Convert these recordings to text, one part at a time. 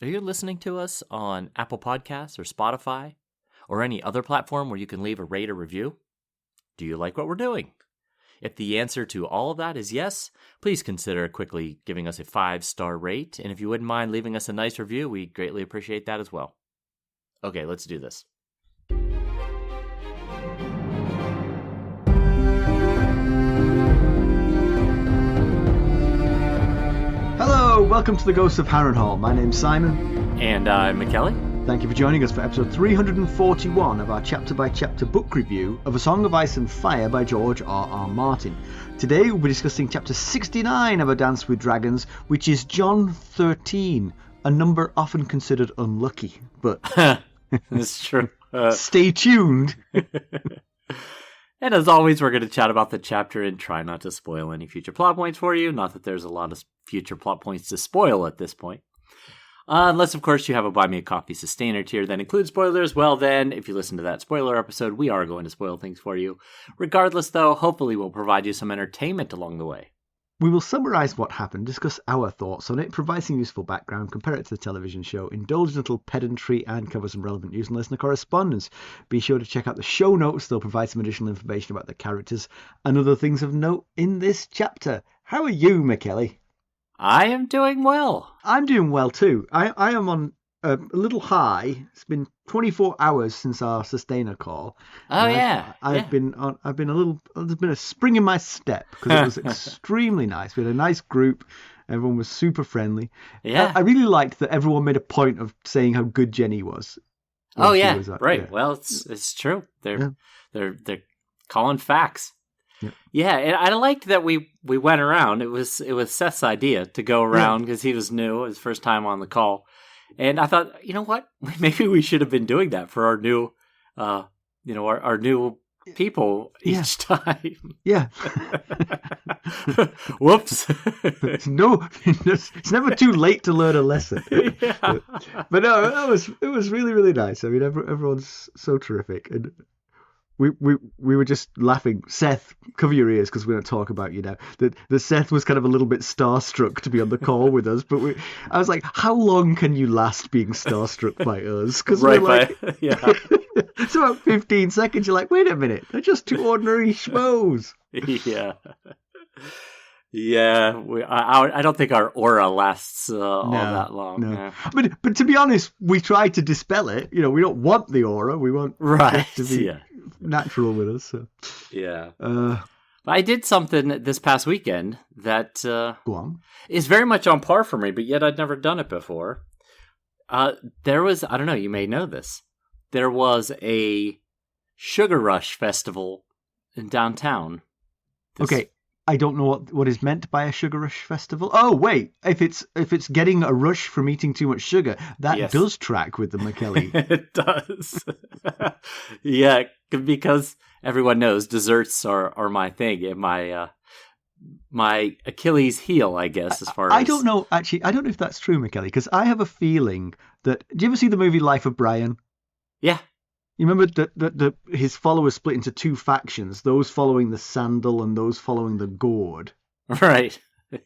Are you listening to us on Apple Podcasts or Spotify or any other platform where you can leave a rate or review? Do you like what we're doing? If the answer to all of that is yes, please consider quickly giving us a 5-star rate. And if you wouldn't mind leaving us a nice review, we greatly appreciate that as well. Okay, let's do this. Hello, welcome to the Ghosts of Harrenhal. My name's Simon. And I'm Mackelly. Thank you for joining us for episode 341 of our chapter-by-chapter book review of A Song of Ice and Fire by George R.R. Martin. Today we'll be discussing chapter 69 of A Dance with Dragons, which is John 13, a number often considered unlucky, but... That's true. Stay tuned! And as always, we're going to chat about the chapter and try not to spoil any future plot points for you. Not that there's a lot of future plot points to spoil at this point. Unless, of course, you have a Buy Me a Coffee Sustainer tier that includes spoilers. Well, then, if you listen to that spoiler episode, we are going to spoil things for you. Regardless, though, hopefully we'll provide you some entertainment along the way. We will summarise what happened, discuss our thoughts on it, provide some useful background, compare it to the television show, indulge in a little pedantry, and cover some relevant news and listener correspondence. Be sure to check out the show notes. They'll provide some additional information about the characters and other things of note in this chapter. How are you, Mackelly? I am doing well. I'm doing well too. I am on a little high. It's been 24 hours since our sustainer call. Oh yeah. There's been a spring in my step because it was extremely nice. We had a nice group. Everyone was super friendly. Yeah. I really liked that everyone made a point of saying how good Jenny was. Oh yeah, right. Yeah. Well, it's true. They're calling facts. Yeah, and I liked that we went around. It was Seth's idea to go around because he was new, his first time on the call. And I thought, you know what? Maybe we should have been doing that for our new, our new people each time. Yeah. Whoops. No, it's never too late to learn a lesson. Yeah. But no, it was really, really nice. I mean, everyone's so terrific. And we were just laughing. Seth, cover your ears because we're going to talk about you now. The Seth was kind of a little bit starstruck to be on the call with us, but I was like, how long can you last being starstruck by us? Because we're like, it's about 15 seconds. You're like, wait a minute, they're just two ordinary schmoes. Yeah. Yeah, I don't think our aura lasts all that long. No. Yeah. But to be honest, we tried to dispel it. You know, we don't want the aura. We want it to be natural with us. So. Yeah. I did something this past weekend that is very much on par for me, but yet I'd never done it before. There was, I don't know, you may know this. There was a Sugar Rush festival in downtown. Okay. I don't know what is meant by a Sugar Rush festival. Oh wait, if it's getting a rush from eating too much sugar, that does track with the Mackelly. It does. Yeah, because everyone knows desserts are my thing and my Achilles heel, I guess. As far I don't know actually. I don't know if that's true, Mackelly, because I have a feeling that. Do you ever see the movie Life of Brian? Yeah. You remember that his followers split into two factions, those following the sandal and those following the gourd. Right.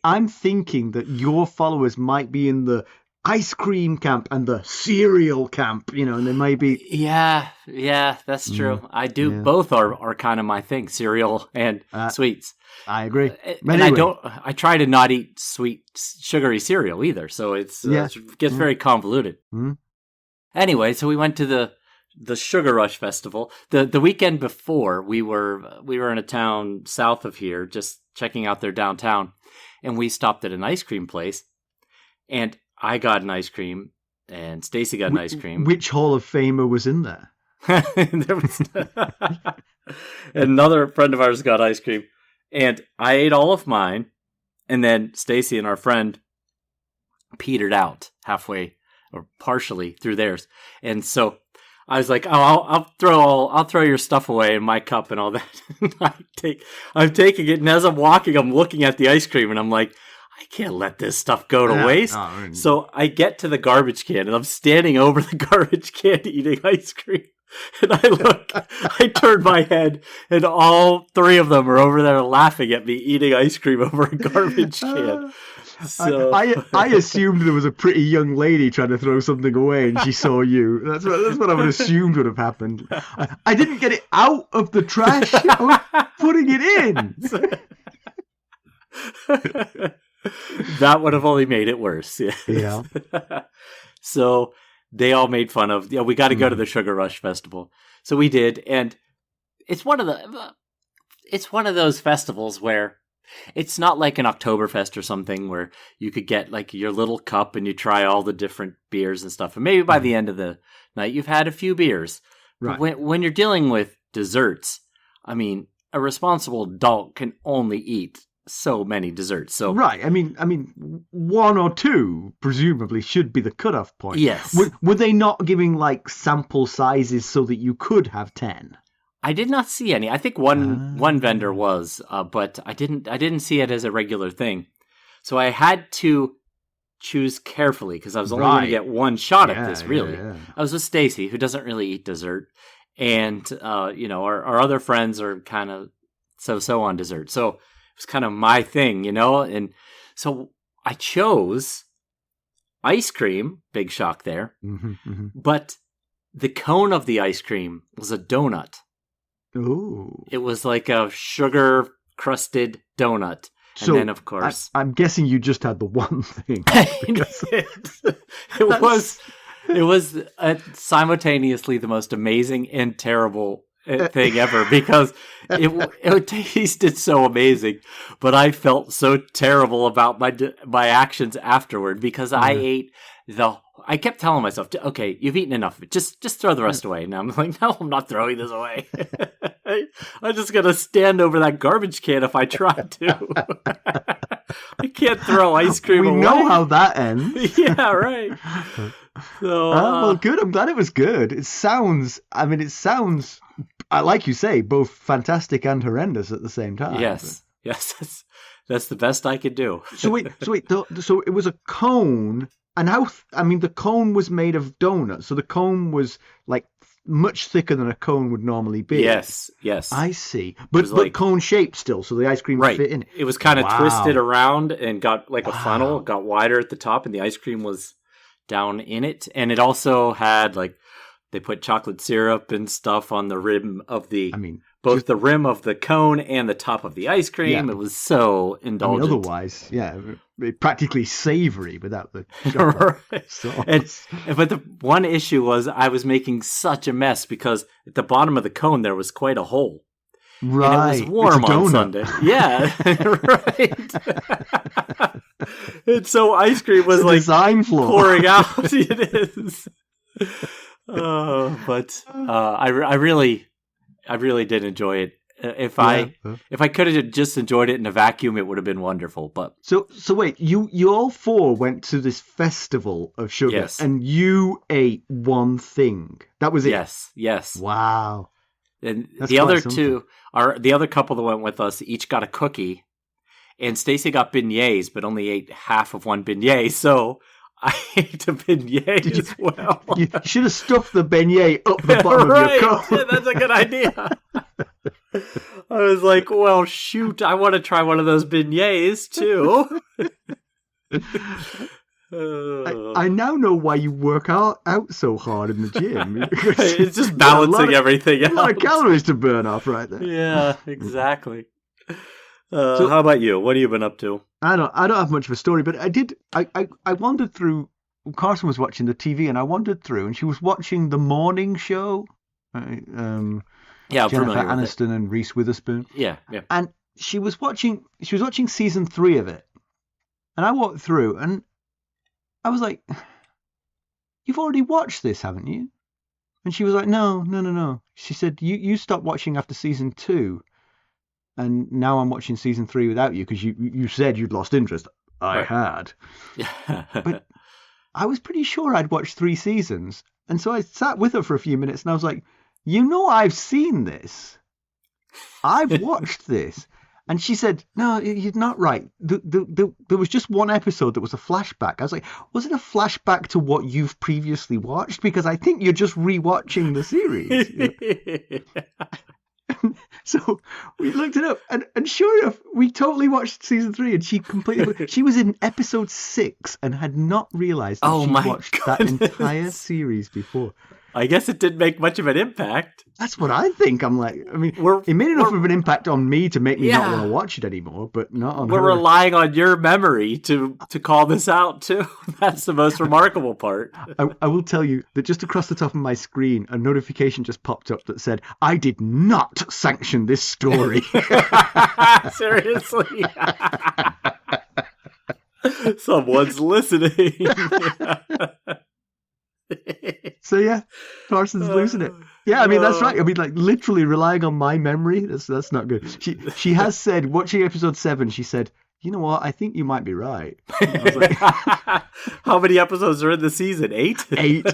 I'm thinking that your followers might be in the ice cream camp and the cereal camp, and they may be... Yeah, that's true. I do. Yeah. Both are kind of my thing, cereal and sweets. I agree. And anyway. I try to not eat sweet, sugary cereal either, so it gets very convoluted. Mm-hmm. Anyway, so we went to the Sugar Rush Festival. The weekend before, we were in a town south of here, just checking out their downtown, and we stopped at an ice cream place, and I got an ice cream, and Stacy got an ice cream. Which Hall of Famer was in there? There was another friend of ours got ice cream, and I ate all of mine, and then Stacy and our friend petered out halfway or partially through theirs, and so I was like, I'll throw your stuff away in my cup and all that. I'm taking it, and as I'm walking, I'm looking at the ice cream, and I'm like, I can't let this stuff go to waste. So I get to the garbage can, and I'm standing over the garbage can eating ice cream. And I turn my head, and all three of them are over there laughing at me eating ice cream over a garbage can. So I assumed there was a pretty young lady trying to throw something away and she saw you. That's what I would have assumed would have happened. I didn't get it out of the trash. I was putting it in. That would have only made it worse. Yeah. So they all made fun of, we got to go to the Sugar Rush Festival. So we did, and it's one of those festivals where it's not like an Oktoberfest or something where you could get like your little cup and you try all the different beers and stuff. And maybe by the end of the night, you've had a few beers. Right. When you're dealing with desserts, I mean, a responsible adult can only eat so many desserts. So right. I mean, one or two presumably should be the cutoff point. Yes. Were they not giving like sample sizes so that you could have 10? I did not see any. I think one vendor was, but I didn't see it as a regular thing. So I had to choose carefully because I was only going to get one shot at this. Really, yeah. I was with Stacy, who doesn't really eat dessert, and our other friends are kind of so on dessert. So it was kind of my thing, and so I chose ice cream. Big shock there, but the cone of the ice cream was a donut. Ooh. It was like a sugar-crusted donut. And then, of course... I'm guessing you just had the one thing. It was simultaneously the most amazing and terrible thing ever because it tasted so amazing, but I felt so terrible about my actions afterward because I ate I kept telling myself, okay, you've eaten enough of it. Just throw the rest away. And I'm like, no, I'm not throwing this away. I'm just going to stand over that garbage can if I try to. I can't throw ice cream away. We know how that ends. Yeah, right. So, well, good. I'm glad it was good. It sounds, like you say, both fantastic and horrendous at the same time. Yes, that's the best I could do. So wait. So it was a cone. And the cone was made of donuts, so the cone was like much thicker than a cone would normally be. Yes. I see. But cone shaped still, so the ice cream would fit in it. It was kind of twisted around and got like a funnel, got wider at the top, and the ice cream was down in it. And it also had they put chocolate syrup and stuff on the rim of the... both the rim of the cone and the top of the ice cream. Yeah. It was so indulgent. Otherwise, practically savory without the right. sauce. But the one issue was I was making such a mess because at the bottom of the cone there was quite a hole. Right. And it was warm on Sunday. Yeah, right. And so ice cream was design flaw. Pouring out. It is. But I really did enjoy it. If I could have just enjoyed it in a vacuum, it would have been wonderful. But so wait, you all four went to this festival of sugar, yes. And you ate one thing. That was it. Yes. Wow. And the other two the other couple that went with us each got a cookie, and Stacy got beignets, but only ate half of one beignet. So I ate a beignet as well. You should have stuffed the beignet up the bottom of your cone. Yeah, that's a good idea. I was like, well, shoot, I want to try one of those beignets, too. I now know why you work out so hard in the gym. It's just balancing everything out. A lot of calories to burn off right there. Yeah, exactly. How about you? What have you been up to? I don't have much of a story, but I wandered through. Carson was watching the TV, and I wandered through, and she was watching the morning show. I'm Jennifer familiar with Aniston and Reese Witherspoon. Yeah. And she was watching season 3 of it, and I walked through, and I was like, "You've already watched this, haven't you?" And she was like, "No." She said, "You stopped watching after season 2." And now I'm watching season 3 without you because you said you'd lost interest. I had. But I was pretty sure I'd watched 3 seasons. And so I sat with her for a few minutes and I was like, I've seen this. I've watched this. And she said, no, you're not right. There was just one episode that was a flashback. I was like, was it a flashback to what you've previously watched? Because I think you're just rewatching the series. So we looked it up, and sure enough, we totally watched season 3, and she was in episode 6 and had not realised that she watched that entire series before. I guess it didn't make much of an impact. That's what I think. I'm like, I mean, it made enough of an impact on me to make me not want to watch it anymore, but not on her. We're relying on your memory to call this out, too. That's the most remarkable part. I will tell you that just across the top of my screen, a notification just popped up that said, I did not sanction this story. Seriously? Someone's listening. So yeah, Carson's losing it. Yeah, I mean that's right. I mean, like literally relying on my memory. That's not good. She has said, watching episode 7, she said, "You know what? I think you might be right." I was like, how many episodes are in the season? 8? 8.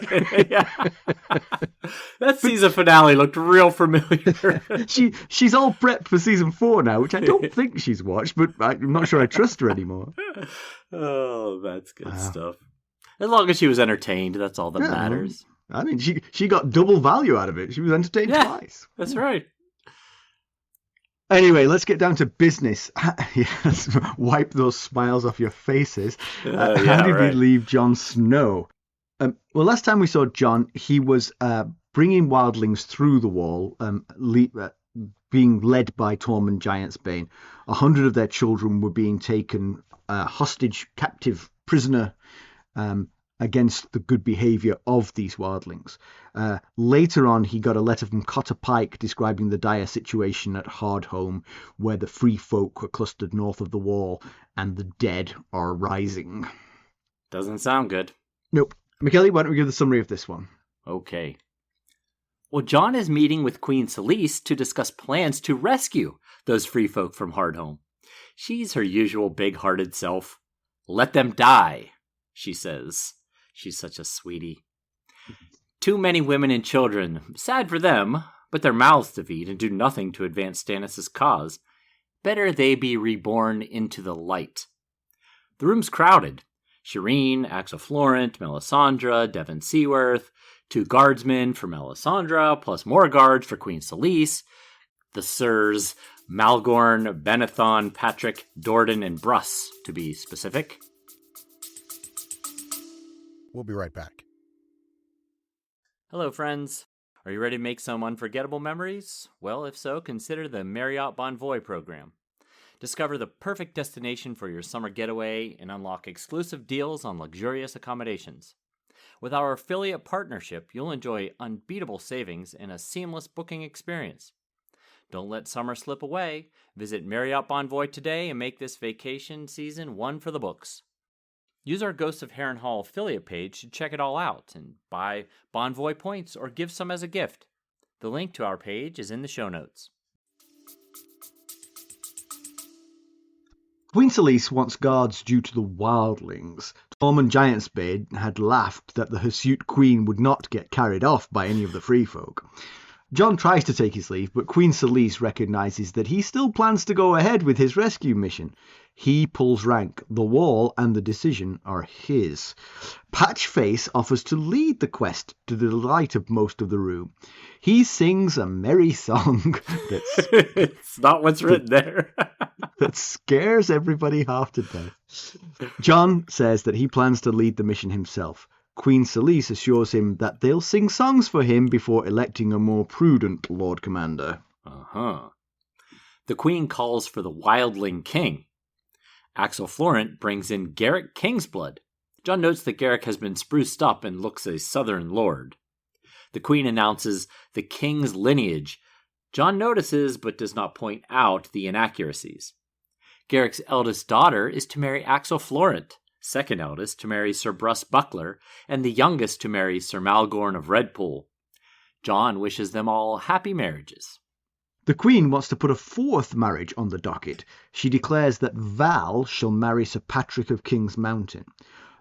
That season finale looked real familiar. She's all prepped for season 4 now, which I don't think she's watched, but I'm not sure I trust her anymore. Oh, that's good stuff. As long as she was entertained, that's all that matters. I mean, she got double value out of it. She was entertained twice. That's right. Anyway, let's get down to business. Yes, wipe those smiles off your faces. How did we leave Jon Snow? Well, last time we saw Jon, he was bringing wildlings through the wall, being led by Tormund Giantsbane. 100 of their children were being taken hostage, captive, prisoner, against the good behaviour of these wildlings. Later on, he got a letter from Cotter Pike describing the dire situation at Hardhome, where the free folk are clustered north of the wall and the dead are rising. Doesn't sound good. Nope. Mackelly, why don't we give the summary of this one? Okay. Well, Jon is meeting with Queen Selyse to discuss plans to rescue those free folk from Hardhome. She's her usual big-hearted self. Let them die, she says. She's such a sweetie. Too many women and children. Sad for them, but their mouths to feed and do nothing to advance Stannis' cause. Better they be reborn into the light. The room's crowded. Shireen, Axel Florent, Melisandre, Devon Seaworth, 2 guardsmen for Melisandre, plus more guards for Queen Selyse. The Sirs, Malgorn, Benathon, Patrick, Dordan, and Bruss, to be specific. We'll be right back. Hello, friends. Are you ready to make some unforgettable memories? Well, if so, consider the Marriott Bonvoy program. Discover the perfect destination for your summer getaway and unlock exclusive deals on luxurious accommodations. With our affiliate partnership, you'll enjoy unbeatable savings and a seamless booking experience. Don't let summer slip away. Visit Marriott Bonvoy today and make this vacation season one for the books. Use our Ghosts of Harrenhal affiliate page to check it all out and buy Bonvoy points or give some as a gift. The link to our page is in the show notes. Queen Selyse wants guards due to the wildlings. Tormund Giantsbane had laughed that the hirsute queen would not get carried off by any of the free folk. Jon tries to take his leave, but Queen Selyse recognises that he still plans to go ahead with his rescue mission. He pulls rank. The wall and the decision are his. Patchface offers to lead the quest to the delight of most of the room. He sings a merry song that's... It's not what's written there. that scares everybody half to death. Jon says that he plans to lead the mission himself. Queen Selyse assures him that they'll sing songs for him before electing a more prudent Lord Commander. The Queen calls for the Wildling King. Axel Florent brings in Gerrick Kingsblood. Jon notes that Gerrick has been spruced up and looks a southern lord. The Queen announces the King's lineage. Jon notices but does not point out the inaccuracies. Gerrick's eldest daughter is to marry Axel Florent, second eldest to marry Sir Bruss Buckler, and the youngest to marry Sir Malgorn of Redpool. Jon wishes them all happy marriages. The Queen wants to put a 4th marriage on the docket. She declares that Val shall marry Ser Patrek of King's Mountain.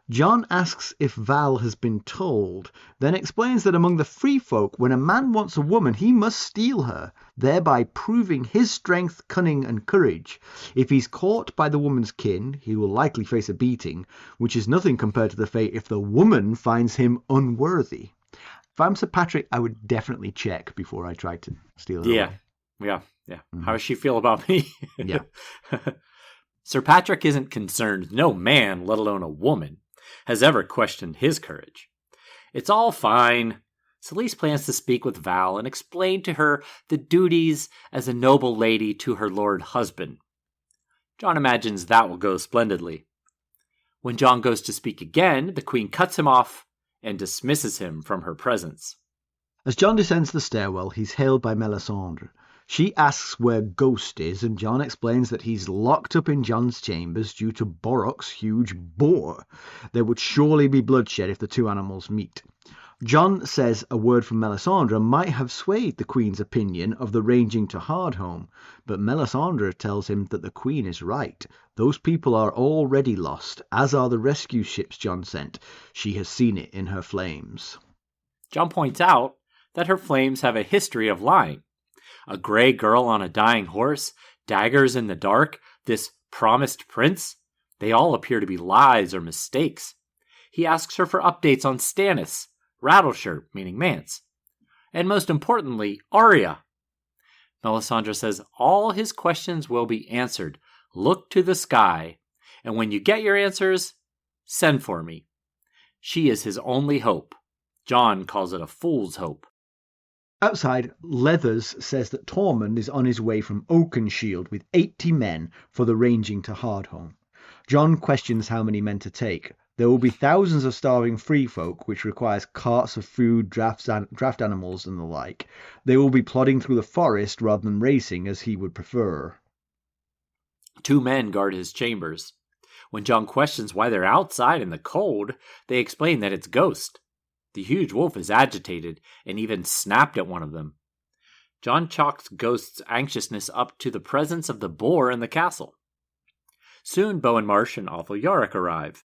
Jon asks if Val has been told, then explains that among the free folk, when a man wants a woman, he must steal her, thereby proving his strength, cunning, and courage. If he's caught by the woman's kin, he will likely face a beating, which is nothing compared to the fate if the woman finds him unworthy. If I'm Ser Patrek, I would definitely check before I tried to steal her away. Yeah. How does she feel about me? Yeah. Ser Patrek isn't concerned. No man, let alone a woman, has ever questioned his courage. It's all fine. Selyse plans to speak with Val and explain to her the duties as a noble lady to her lord husband. Jon imagines that will go splendidly. When Jon goes to speak again, the queen cuts him off and dismisses him from her presence. As Jon descends the stairwell, he's hailed by Melisandre. She asks where Ghost is, and Jon explains that he's locked up in Jon's chambers due to Borrock's huge boar. There would surely be bloodshed if the two animals meet. Jon says a word from Melisandre might have swayed the Queen's opinion of the ranging to Hardhome, but Melisandre tells him that the Queen is right. Those people are already lost, as are the rescue ships Jon sent. She has seen it in her flames. Jon points out that her flames have a history of lying. A gray girl on a dying horse, daggers in the dark, this promised prince, they all appear to be lies or mistakes. He asks her for updates on Stannis, Rattleshirt, meaning Mance, and most importantly, Arya. Melisandre says all his questions will be answered. Look to the sky, and when you get your answers, send for me. She is his only hope. Jon calls it a fool's hope. Outside, Leathers says that Tormund is on his way from Oakenshield with 80 men for the ranging to Hardhome. Jon questions how many men to take. There will be thousands of starving free folk, which requires carts of food, draft animals, and the like. They will be plodding through the forest rather than racing, as he would prefer. 2 men guard his chambers. When Jon questions why they're outside in the cold, they explain that it's Ghost. The huge wolf is agitated and even snapped at one of them. Jon chalks Ghost's anxiousness up to the presence of the boar in the castle. Soon Bowen, Marsh, and Othell Yarwyck arrive.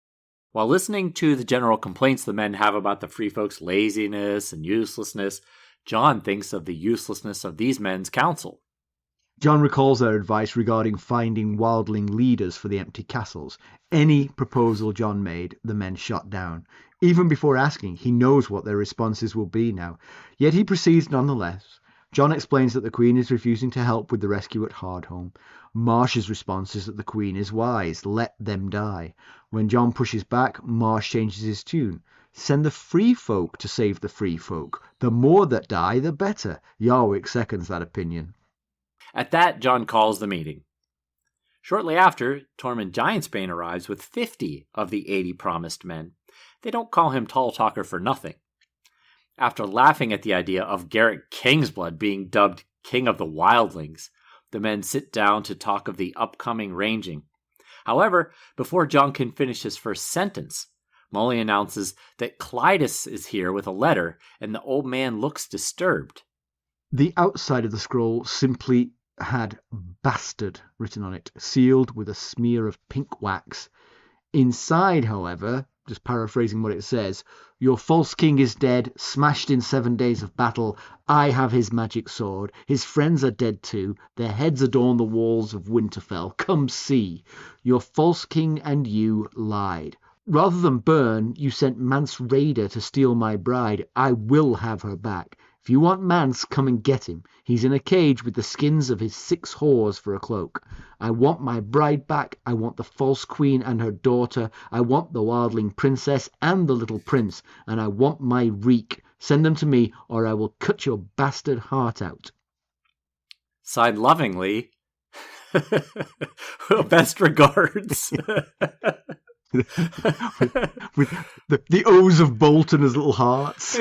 While listening to the general complaints the men have about the free folks' laziness and uselessness, Jon thinks of the uselessness of these men's counsel. Jon recalls their advice regarding finding wildling leaders for the empty castles. Any proposal Jon made, the men shot down. Even before asking, he knows what their responses will be now. Yet he proceeds nonetheless. Jon explains that the Queen is refusing to help with the rescue at Hardhome. Marsh's response is that the Queen is wise. Let them die. When Jon pushes back, Marsh changes his tune. Send the free folk to save the free folk. The more that die, the better. Yarwyck seconds that opinion. At that, Jon calls the meeting. Shortly after, Tormund Giantsbane arrives with 50 of the 80 promised men. They don't call him Tall Talker for nothing. After laughing at the idea of Gerrick Kingsblood being dubbed King of the Wildlings, the men sit down to talk of the upcoming ranging. However, before Jon can finish his first sentence, Molly announces that Clydas is here with a letter, and the old man looks disturbed. The outside of the scroll simply had "Bastard" written on it, sealed with a smear of pink wax. Inside, however, just paraphrasing what it says, "Your false king is dead, smashed in 7 days of battle. I have his magic sword. His friends are dead too. Their heads adorn the walls of Winterfell. Come see. Your false king and you lied. Rather than burn, you sent Mance Raider to steal my bride. I will have her back. If you want Mance, come and get him. He's in a cage with the skins of his 6 whores for a cloak. I want my bride back. I want the false queen and her daughter. I want the wildling princess and the little prince. And I want my Reek. Send them to me, or I will cut your bastard heart out." Signed lovingly, best regards. with the O's of Bolton as little hearts.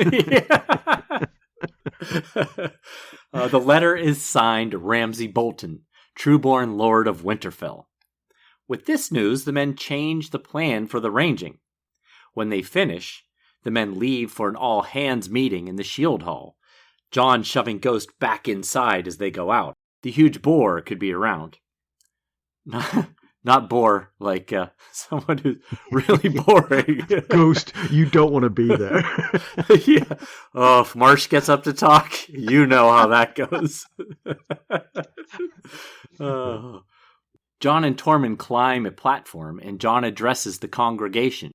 The letter is signed Ramsay Bolton, trueborn Lord of Winterfell. With this news, the men change the plan for the ranging. When they finish, the men leave for an all-hands meeting in the shield hall, Jon shoving Ghost back inside as they go out. The huge boar could be around. Not bore, like someone who's really boring. Ghost, you don't want to be there. Yeah. Oh, if Marsh gets up to talk, you know how that goes. Jon and Tormund climb a platform, and Jon addresses the congregation.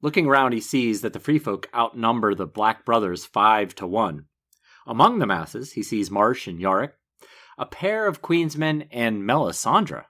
Looking around, he sees that the free folk outnumber the Black Brothers 5-1. Among the masses, he sees Marsh and Yarwyck, a pair of Queensmen and Melisandre.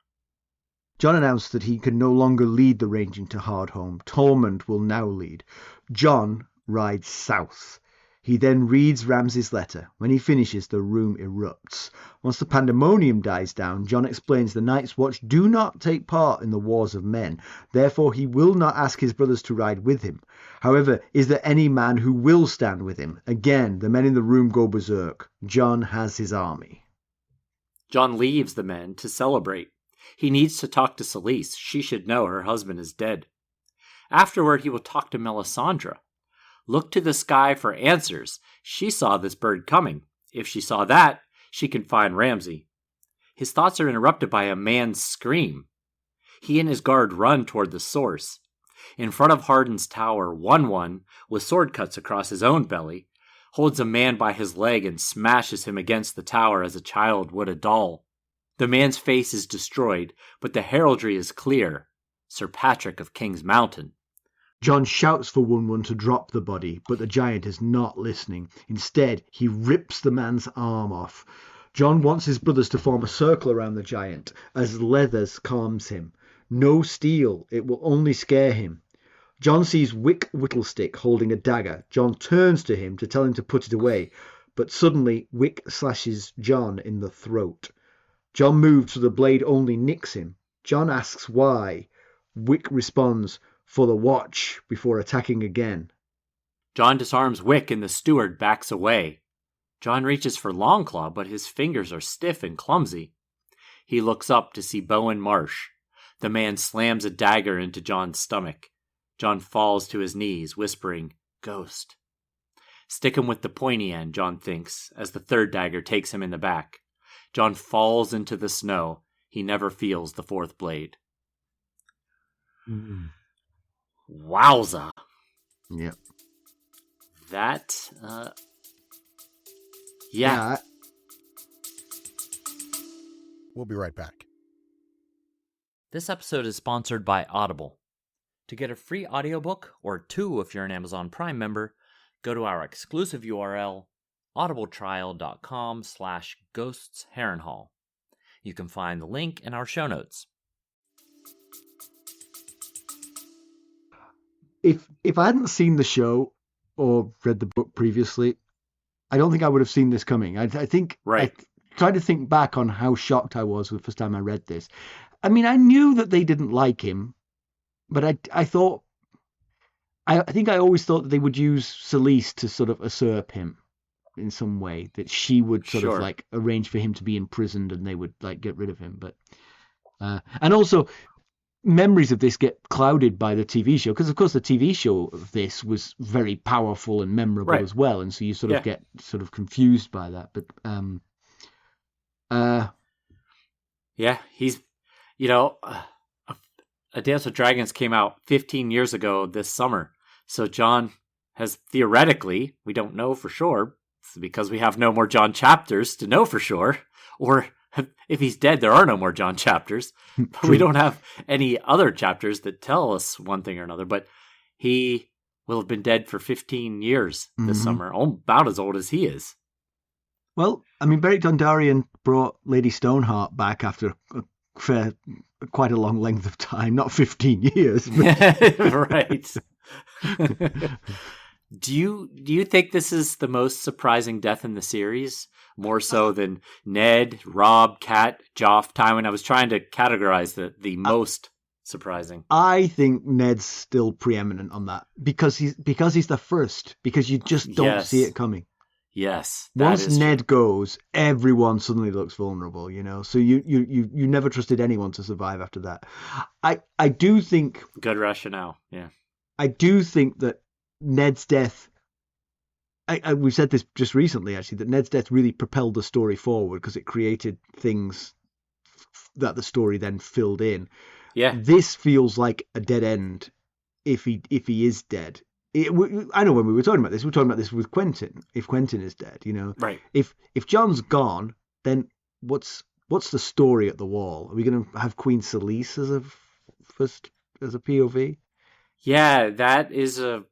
Jon announced that he could no longer lead the ranging to Hardhome. Tormund will now lead. Jon rides south. He then reads Ramsay's letter. When he finishes, the room erupts. Once the pandemonium dies down, Jon explains the Night's Watch do not take part in the wars of men. Therefore, he will not ask his brothers to ride with him. However, is there any man who will stand with him? Again, the men in the room go berserk. Jon has his army. Jon leaves the men to celebrate. He needs to talk to Selyse. She should know her husband is dead. Afterward, he will talk to Melisandre. Look to the sky for answers. She saw this bird coming. If she saw that, she can find Ramsay. His thoughts are interrupted by a man's scream. He and his guard run toward the source. In front of Hardon's tower, one, with sword cuts across his own belly, holds a man by his leg and smashes him against the tower as a child would a doll. The man's face is destroyed, but the heraldry is clear. Ser Patrek of King's Mountain. Jon shouts for one to drop the body, but the giant is not listening. Instead, he rips the man's arm off. Jon wants his brothers to form a circle around the giant, as Leathers calms him. No steel, it will only scare him. Jon sees Wick Whittlestick holding a dagger. Jon turns to him to tell him to put it away, but suddenly Wick slashes Jon in the throat. Jon moves so the blade only nicks him. Jon asks why. Wick responds, for the watch, before attacking again. Jon disarms Wick and the steward backs away. Jon reaches for Longclaw, but his fingers are stiff and clumsy. He looks up to see Bowen Marsh. The man slams a dagger into Jon's stomach. Jon falls to his knees, whispering, "Ghost." Stick him with the pointy end, Jon thinks, as the third dagger takes him in the back. Jon falls into the snow. He never feels the fourth blade. Wowza. Yep. That, yeah. We'll be right back. This episode is sponsored by Audible. To get a free audiobook, or 2 if you're an Amazon Prime member, go to our exclusive URL, audibletrial.com/ghostsharrenhal. You can find the link in our show notes. If I hadn't seen the show or read the book previously, I don't think I would have seen this coming. I think right. I tried to think back on how shocked I was the first time I read this. I mean, I knew that they didn't like him, but I think I always thought that they would use Selyse to sort of usurp him in some way, that she would sort of like arrange for him to be imprisoned and they would like get rid of him. But and also memories of this get clouded by the TV show, because of course the TV show of this was very powerful and memorable as well, and so you sort of get sort of confused by that. But he's, A Dance with Dragons came out 15 years ago this summer, so Jon has theoretically, we don't know for sure, because we have no more Jon chapters to know for sure, or if he's dead, there are no more Jon chapters. But we don't have any other chapters that tell us one thing or another. But he will have been dead for 15 years this summer, about as old as he is. Well, I mean, Beric Dondarrion brought Lady Stoneheart back after quite a long length of time, not 15 years. But... Right. Do you think this is the most surprising death in the series? More so than Ned, Robb, Cat, Joff, Tywin? I was trying to categorize the most surprising. I think Ned's still preeminent on that because he's the first, because you just don't see it coming. Yes. Once Ned goes, everyone suddenly looks vulnerable, So you never trusted anyone to survive after that. I do think good rationale. Yeah. I do think that Ned's death, we've said this just recently, actually, that Ned's death really propelled the story forward because it created things that the story then filled in. Yeah. This feels like a dead end if he is dead. I know when we were talking about this with Quentin. If Quentin is dead, Right. If Jon's gone, then what's the story at the wall? Are we going to have Queen Selyse as a POV? Yeah, that's a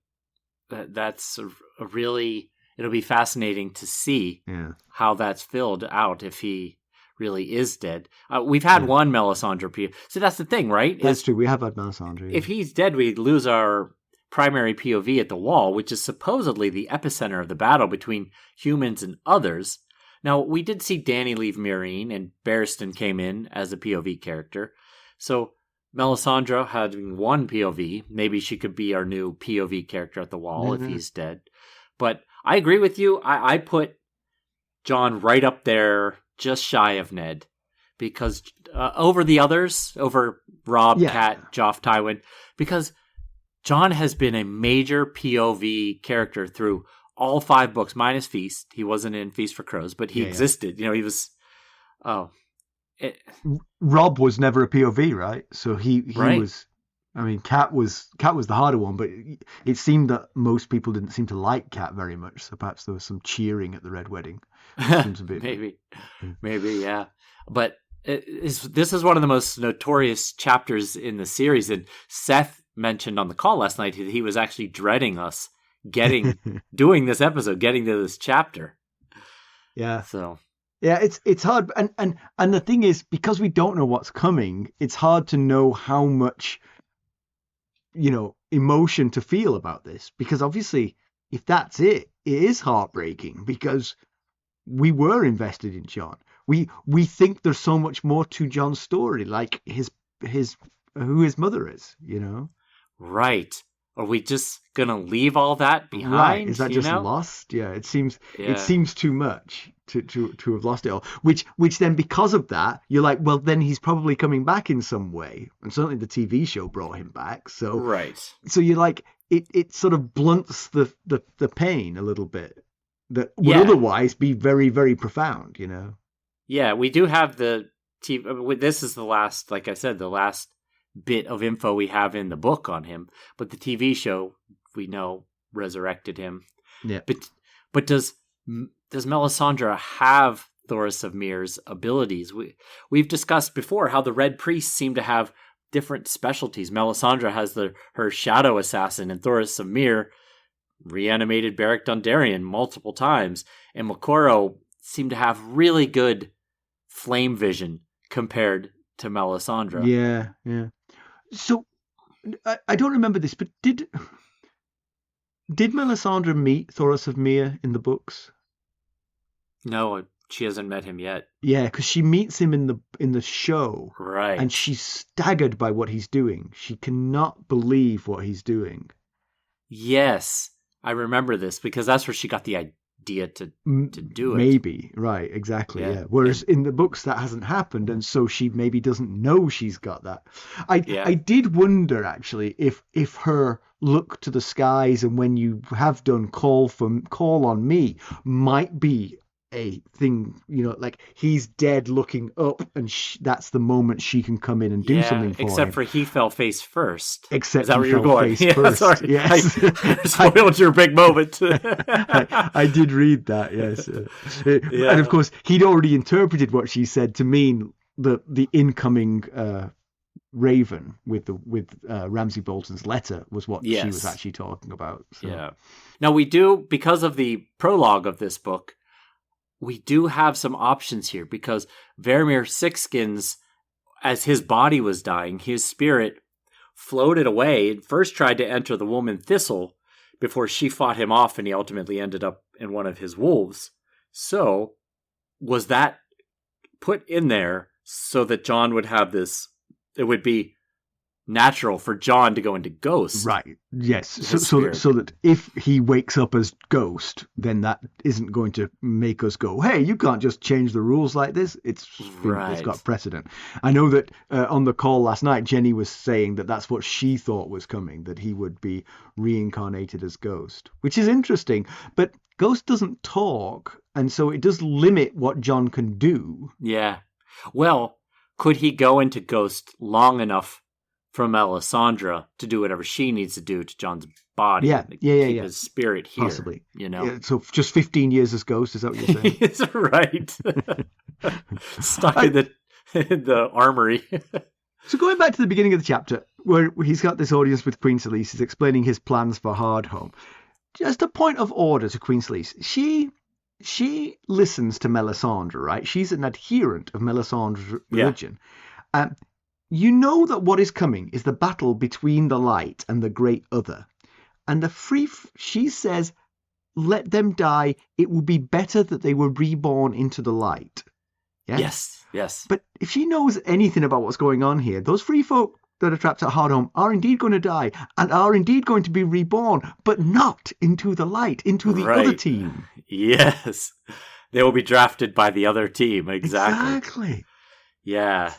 really, it'll be fascinating to see how that's filled out if he really is dead. We've had one Melisandre POV. So that's the thing, right? That's true. We have had Melisandre. Yeah. If he's dead, we lose our primary POV at the Wall, which is supposedly the epicenter of the battle between humans and others. Now, we did see Dany leave Meereen, and Barristan came in as a POV character. So Melisandre having one POV, maybe she could be our new POV character at the Wall if he's dead. But I agree with you. I put Jon right up there, just shy of Ned, because over the others, over Robb, Cat, Joff, Tywin, because Jon has been a major POV character through all 5 books, minus Feast. He wasn't in Feast for Crows, but he existed. You know, he was. Robb was never a POV, right? So he was. I mean, Cat was the harder one, but it seemed that most people didn't seem to like Cat very much. So perhaps there was some cheering at the Red Wedding. Seems a bit... maybe, yeah. But this is one of the most notorious chapters in the series, and Seth mentioned on the call last night that he was actually dreading us doing this episode, getting to this chapter. Yeah. So. Yeah, it's hard, and the thing is, because we don't know what's coming, it's hard to know how much, emotion to feel about this, because obviously if that's it is heartbreaking, because we were invested in Jon. We think there's so much more to Jon's story, like who his mother is, Right. Are we just gonna leave all that behind? Right. Is that just lost? Yeah, it seems too much to have lost it all. Which then, because of that, you're like, well, then he's probably coming back in some way. And certainly the TV show brought him back. So right. So you're like, it sort of blunts the pain a little bit that would otherwise be very, very profound, Yeah, we do have the TV. This is the last, like I said, the last bit of info we have in the book on him, but the TV show, we know, resurrected him. Yeah. But does Melisandre have Thoros of Myr's abilities? We've discussed before how the Red Priests seem to have different specialties. Melisandre has her shadow assassin, and Thoros of Myr reanimated Beric Dondarrion multiple times, and Moqorro seemed to have really good flame vision compared to Melisandre. Yeah. So I don't remember this, but did Melisandre meet Thoros of Myr in the books? No, she hasn't met him yet. Yeah, because she meets him in the show, right? And she's staggered by what he's doing. She cannot believe what he's doing. Yes, I remember this because that's where she got the idea to do it. Maybe, right, exactly, yeah. Whereas in the books that hasn't happened, and so she maybe doesn't know she's got that. I did wonder, actually, if her look to the skies and when you have done call on me might be a thing, like he's dead looking up, and that's the moment she can come in and do something for him. Except for he fell face first. Except is that where you're going? First. Sorry. Yes. I spoiled your big moment. I did read that, yes. And of course, he'd already interpreted what she said to mean the incoming Raven with Ramsay Bolton's letter was what she was actually talking about. So. Yeah. Now we do, because of the prologue of this book, we do have some options here, because Varamir Sixskins, as his body was dying, his spirit floated away and first tried to enter the woman Thistle before she fought him off, and he ultimately ended up in one of his wolves. So, was that put in there so that Jon would have this, it would be natural for Jon to go into Ghost? Right, yes. So that if he wakes up as Ghost, then that isn't going to make us go, hey, you can't just change the rules like this. It's got precedent. I know that on the call last night, Jenny was saying that that's what she thought was coming, that he would be reincarnated as Ghost, which is interesting. But Ghost doesn't talk, and so it does limit what Jon can do. Yeah. Well, could he go into Ghost long enough from Melisandre to do whatever she needs to do to Jon's body? Keep his spirit here. Possibly. So just 15 years as Ghost, is that what you're saying? It's right. Stuck in the armory. So going back to the beginning of the chapter, where he's got this audience with Queen Selyse, he's explaining his plans for Hardhome. Just a point of order to Queen Selyse. she listens to Melisandre, right? She's an adherent of Melisandre's religion. You know that what is coming is the battle between the light and the great other. And she says, let them die. It would be better that they were reborn into the light. Yes. But if she knows anything about what's going on here, those free folk that are trapped at Hardhome are indeed going to die and are indeed going to be reborn, but not into the light, into the other team. Yes. They will be drafted by the other team. Exactly. Yeah.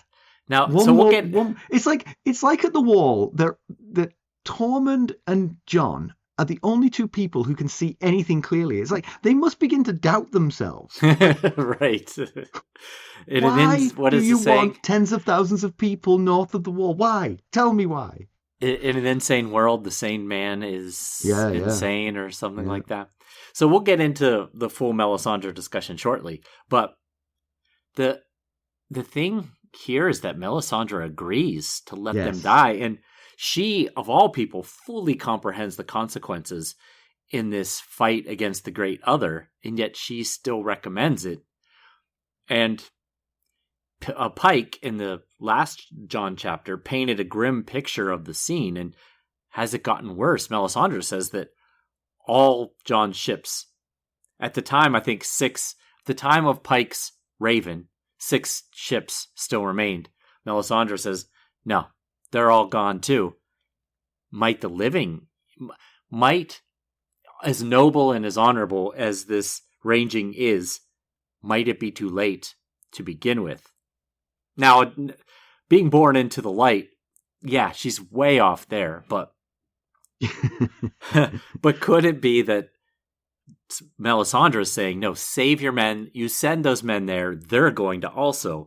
Now, it's like at the wall, that Tormund and Jon are the only two people who can see anything clearly. It's like they must begin to doubt themselves. Right. Why do you want tens of thousands of people north of the wall? Why? Tell me why. In an insane world, the sane man is insane or something like that. So we'll get into the full Melisandre discussion shortly. But the thing here is that Melisandre agrees to let them die. And she, of all people, fully comprehends the consequences in this fight against the great other, and yet she still recommends it. And Pike, in the last Jon chapter, painted a grim picture of the scene, and has it gotten worse? Melisandre says that all Jon's ships, at the time, I think the time of Pike's Raven, 6 ships still remained. Melisandre says, no, they're all gone too. Might as noble and as honorable as this ranging is, might it be too late to begin with? Now, being born into the light, she's way off there, but but could it be that Melisandre is saying, no, save your men, you send those men there, they're going to also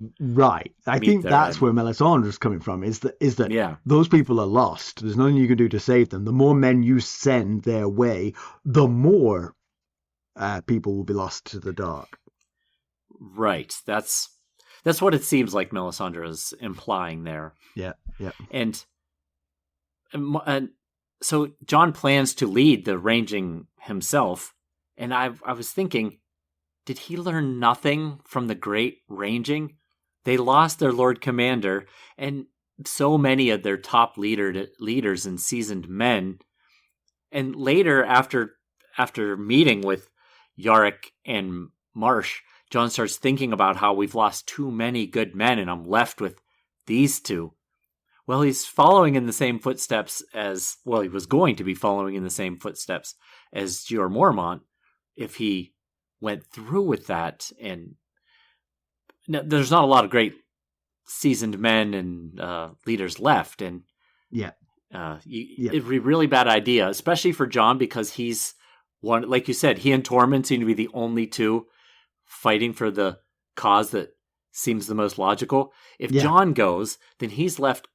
I think that's where Melisandre's coming from, is that those people are lost. There's nothing you can do to save them. The more men you send their way, the more people will be lost to the dark. Right. That's what it seems like Melisandre is implying there. Yeah. And so Jon plans to lead the ranging himself. And I was thinking, did he learn nothing from the great ranging? They lost their Lord Commander and so many of their top leaders and seasoned men. And later, after meeting with Yarwyck and Marsh, Jon starts thinking about how we've lost too many good men and I'm left with these two. Well, he's following in the same footsteps he was going to be following in the same footsteps as Jeor Mormont, if he went through with that. And there's not a lot of great seasoned men and leaders left. And it'd be a really bad idea, especially for Jon, because he's one, like you said, he and Tormund seem to be the only two fighting for the cause that seems the most logical. If Jon goes, then he's left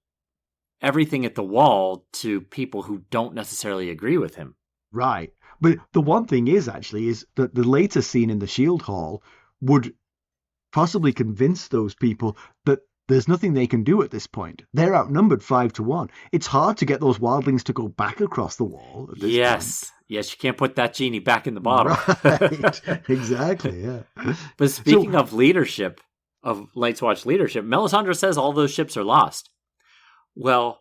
everything at the wall to people who don't necessarily agree with him. Right. But the one thing is that the later scene in the Shield Hall would possibly convince those people that there's nothing they can do at this point. They're outnumbered 5-1. It's hard to get those wildlings to go back across the wall at this point. Yes, you can't put that genie back in the bottle. Right. Exactly, yeah. But speaking of leadership, of Night's Watch leadership, Melisandre says all those ships are lost. Well,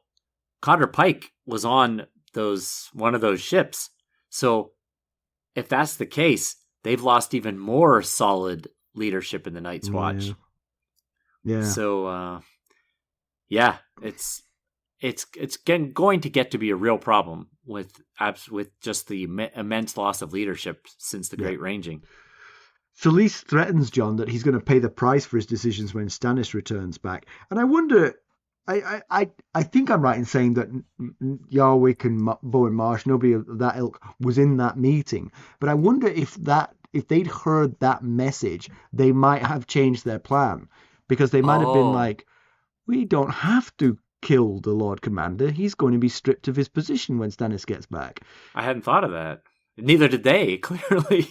Codder Pike was on one of those ships. So if that's the case, they've lost even more solid leadership in the Night's Watch. Yeah. So, it's going to get to be a real problem with just the immense loss of leadership since the Great Ranging. Selyse threatens Jon that he's going to pay the price for his decisions when Stannis returns back. And I wonder, I think I'm right in saying that Yarwyck and Bowen Marsh, nobody of that ilk, was in that meeting. But I wonder if they'd heard that message, they might have changed their plan. Because they might have been like, we don't have to kill the Lord Commander. He's going to be stripped of his position when Stannis gets back. I hadn't thought of that. Neither did they, clearly.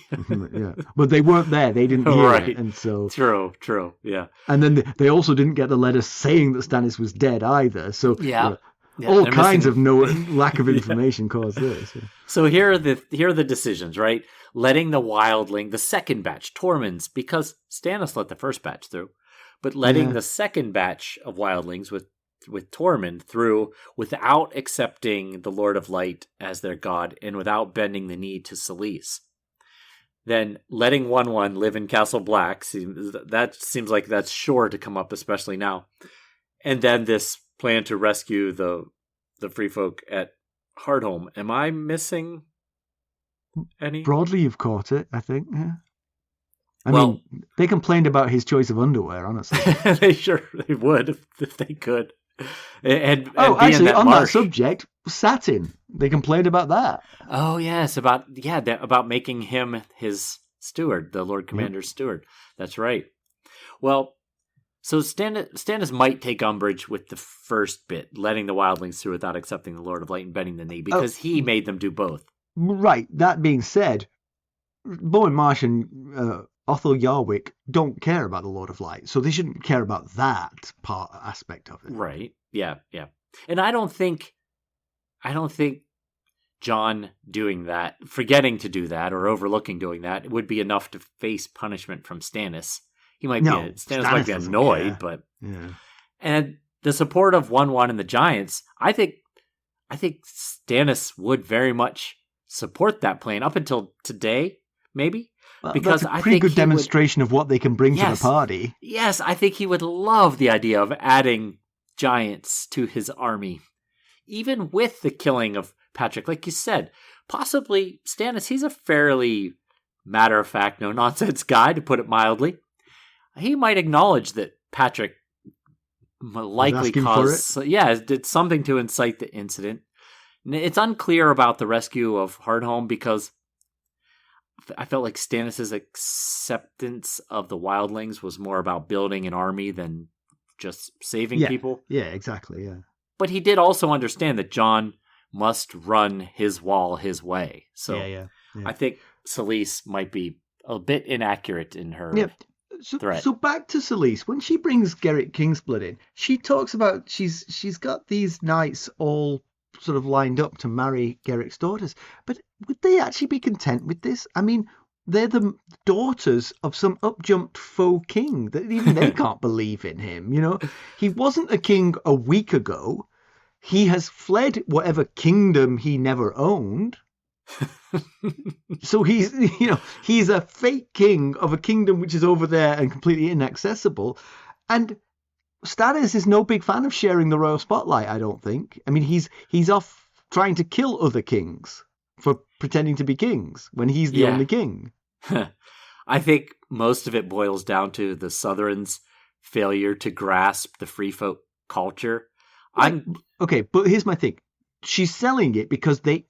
Yeah, but they weren't there. They didn't hear it. And so True, yeah. And then they also didn't get the letter saying that Stannis was dead either. So Yeah, all they're kinds missing- of lack of information caused this. Yeah. So here are the decisions, right? Letting the wildling, the second batch, Tormund's, because Stannis let the first batch through, but letting the second batch of wildlings with Tormund through without accepting the Lord of Light as their god and without bending the knee to Selyse. Then letting 1-1 live in Castle Black, that seems like that's sure to come up, especially now. And then this plan to rescue the free folk at Hardhome. Am I missing any? Broadly, you've caught it, I think. Yeah. I mean, they complained about his choice of underwear, honestly. they would if they could. And actually, on Marsh. that subject, satin. They complained about that. Oh yes, about making him his steward, the Lord Commander's steward. That's right. Well, so Stannis might take umbrage with the first bit, letting the wildlings through without accepting the Lord of Light and bending the knee, because he made them do both. Right. That being said, Bowen, Marsh, and Othell Yarwyck don't care about the Lord of Light, so they shouldn't care about that aspect of it. Right. Yeah. And I don't think Jon doing that, forgetting to do that, or overlooking doing that, would be enough to face punishment from Stannis. Stannis might be annoyed, but and the support of 1-1 and the Giants, I think Stannis would very much support that plan up until today, maybe. Well, because that's a pretty good demonstration of what they can bring to the party. Yes, I think he would love the idea of adding giants to his army, even with the killing of Patrek. Like you said, possibly Stannis, he's a fairly matter-of-fact, no-nonsense guy, to put it mildly. He might acknowledge that Patrek likely did something to incite the incident. It's unclear about the rescue of Hardhome, because I felt like Stannis' acceptance of the wildlings was more about building an army than just saving people. Yeah, exactly, yeah. But he did also understand that Jon must run his wall his way. So I think Selyse might be a bit inaccurate in her threat. So back to Selyse. When she brings Gerrick Kingsblood in, she talks about she's got these knights all sort of lined up to marry Gerrick's daughters. But would they actually be content with this? I mean, they're the daughters of some upjumped faux king that even they can't believe in him. You know, he wasn't a king a week ago. He has fled whatever kingdom he never owned. So he's a fake king of a kingdom which is over there and completely inaccessible. And Stannis is no big fan of sharing the royal spotlight, I don't think. I mean, he's off trying to kill other kings for pretending to be kings when he's the only king. I think most of it boils down to the Southrons' failure to grasp the free folk culture. Okay, but here's my thing. She's selling it because they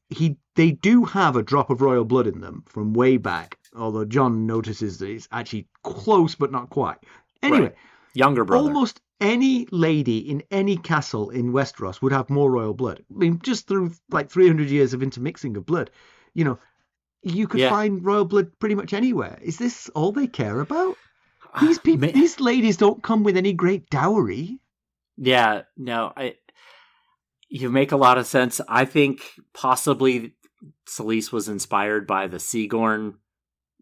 do have a drop of royal blood in them from way back, although Jon notices that it's actually close but not quite. Anyway, right. Younger brother. Almost any lady in any castle in Westeros would have more royal blood. I mean, just through like 300 years of intermixing of blood, you could find royal blood pretty much anywhere. Is this all they care about? These people, these ladies don't come with any great dowry. Yeah, no, you make a lot of sense. I think possibly Selyse was inspired by the Seagorn,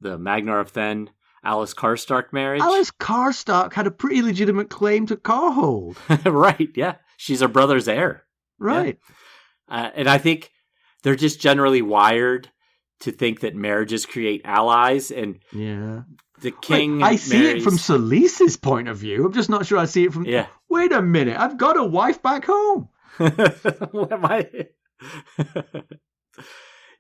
the Magnar of Then, Alice Karstark marriage. Alice Karstark had a pretty legitimate claim to Carhold. Right, yeah. She's her brother's heir. Right. Yeah. And I think they're just generally wired to think that marriages create allies, and the king I see it from Selyse's point of view. I'm just not sure I see it from... Yeah. Wait a minute, I've got a wife back home. What am I...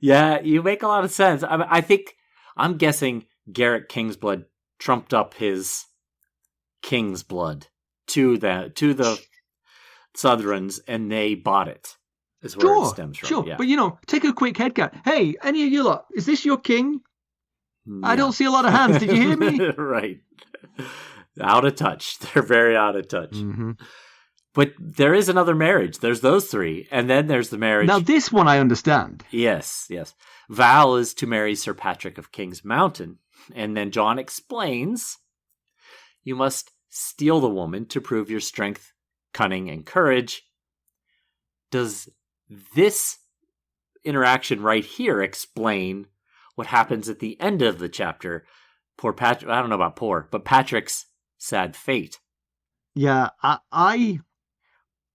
Yeah, you make a lot of sense. I'm guessing Gerrick Kingsblood trumped up his king's blood to the Southrons, and they bought it. Is where it stems from. Sure, yeah. But take a quick head count. Hey, any of you lot, is this your king? Yeah. I don't see a lot of hands. Did you hear me? Right. Out of touch. They're very out of touch. Mm-hmm. But there is another marriage. There's those three. And then there's the marriage. Now, this one I understand. Yes. Val is to marry Ser Patrek of King's Mountain. And then Jon explains, you must steal the woman to prove your strength, cunning, and courage. does this interaction right here explain what happens at the end of the chapter? Poor Patrick, I don't know about poor, but Patrick's sad fate. Yeah, I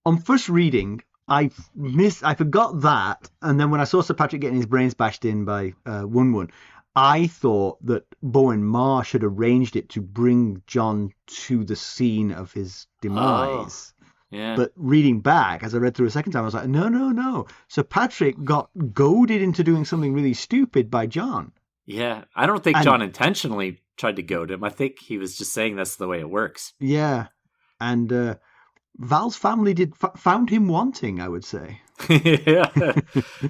on first reading, I forgot that, and then when I saw Ser Patrek getting his brains bashed in by Wun, I thought that Bowen Marsh had arranged it to bring Jon to the scene of his demise. Oh, yeah. But reading back, as I read through a second time, I was like, no. Ser Patrek got goaded into doing something really stupid by Jon. Yeah, I don't think Jon intentionally tried to goad him. I think he was just saying that's the way it works. Yeah, and Val's family found him wanting, I would say. Yeah.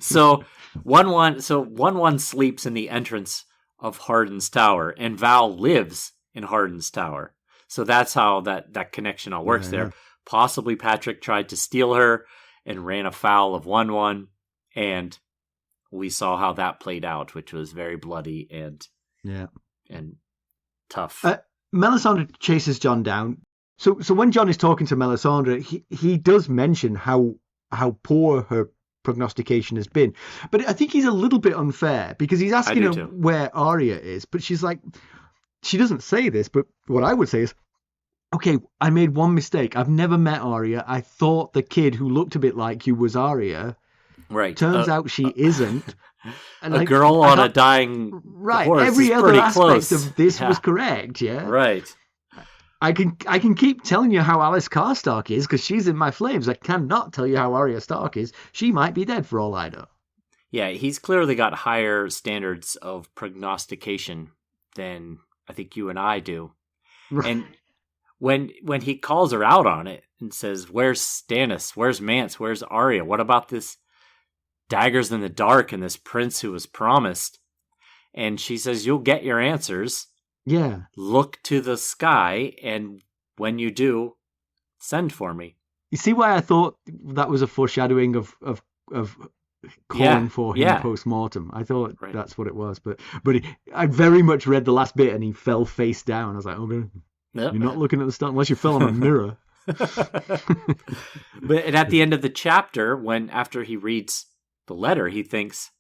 So 1-1 sleeps in the entrance of Hardin's Tower, and Val lives in Hardin's Tower. So that's how that connection all works there. Possibly Patrick tried to steal her and ran afoul of 1-1, and we saw how that played out, which was very bloody and tough. Melisandre chases Jon down. So when Jon is talking to Melisandre, he does mention how poor her prognostication has been. But I think he's a little bit unfair because he's asking her where Arya is, but she's like, she doesn't say this, but what I would say is, okay, I made one mistake. I've never met Arya. I thought the kid who looked a bit like you was Arya. Right. Turns out she isn't. And a girl on a dying horse every is other pretty aspect close. Of this was correct, yeah? Right. I can keep telling you how Alice Karstark is because she's in my flames. I cannot tell you how Arya Stark is. She might be dead for all I know. Yeah, he's clearly got higher standards of prognostication than I think you and I do. Right. And when he calls her out on it and says, "Where's Stannis? Where's Mance? Where's Arya? What about this daggers in the dark and this prince who was promised?" And she says, "You'll get your answers. Yeah. Look to the sky, and when you do, send for me." You see why I thought that was a foreshadowing of calling for him post-mortem. I thought that's what it was, but I very much read the last bit and he fell face down. I was like, okay, you're not looking at the start unless you fell on a mirror. But at the end of the chapter, after he reads the letter, he thinks,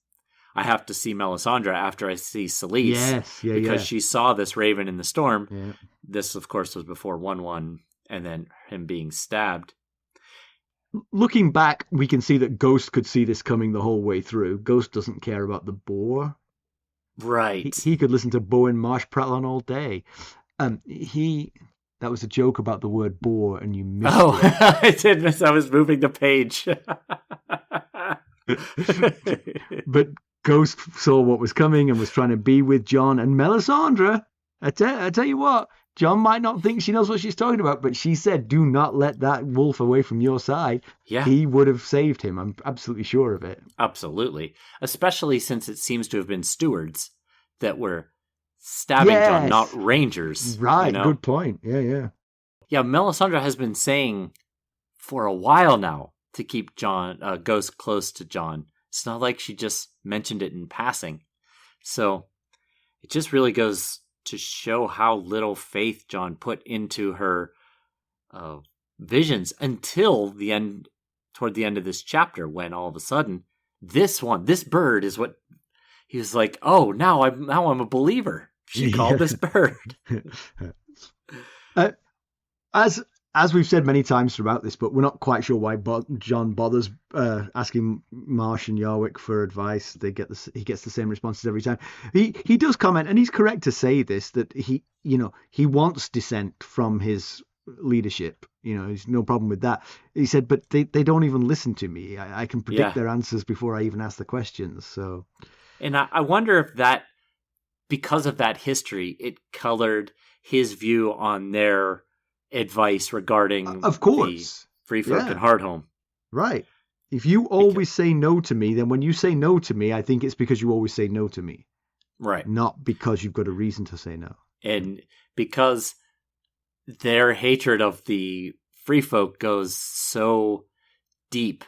I have to see Melisandre after I see Selyse. Yes, because she saw this raven in the storm. Yeah. This, of course, was before 1-1 and then him being stabbed. Looking back, we can see that Ghost could see this coming the whole way through. Ghost doesn't care about the boar. Right. He could listen to Bowen Marsh prattle on all day. That was a joke about the word boar, and you missed it. I did miss. I was moving the page. But Ghost saw what was coming and was trying to be with Jon and Melisandre. I tell you what, Jon might not think she knows what she's talking about, but she said, do not let that wolf away from your side. Yeah. He would have saved him. I'm absolutely sure of it. Absolutely. Especially since it seems to have been stewards that were stabbing Jon, not rangers. Right, you know? Good point. Yeah. Yeah, Melisandre has been saying for a while now to keep Ghost close to Jon. It's not like she just mentioned it in passing. So it just really goes to show how little faith Jon put into her visions until the end, toward the end of this chapter, when all of a sudden this bird is what he was like. Oh, now I'm a believer. She called this bird. As we've said many times throughout this, but we're not quite sure why Jon bothers asking Marsh and Yarwyck for advice. He gets the same responses every time. He does comment, and he's correct to say this, that he wants dissent from his leadership. There's no problem with that. He said, but they don't even listen to me. I can predict their answers before I even ask the questions. So, and I wonder if that, because of that history, it colored his view on their advice regarding of course the Free Folk and Hardhome. Right. If you always say no to me, then when you say no to me, I think it's because you always say no to me. Right. Not because you've got a reason to say no. And because their hatred of the Free Folk goes so deep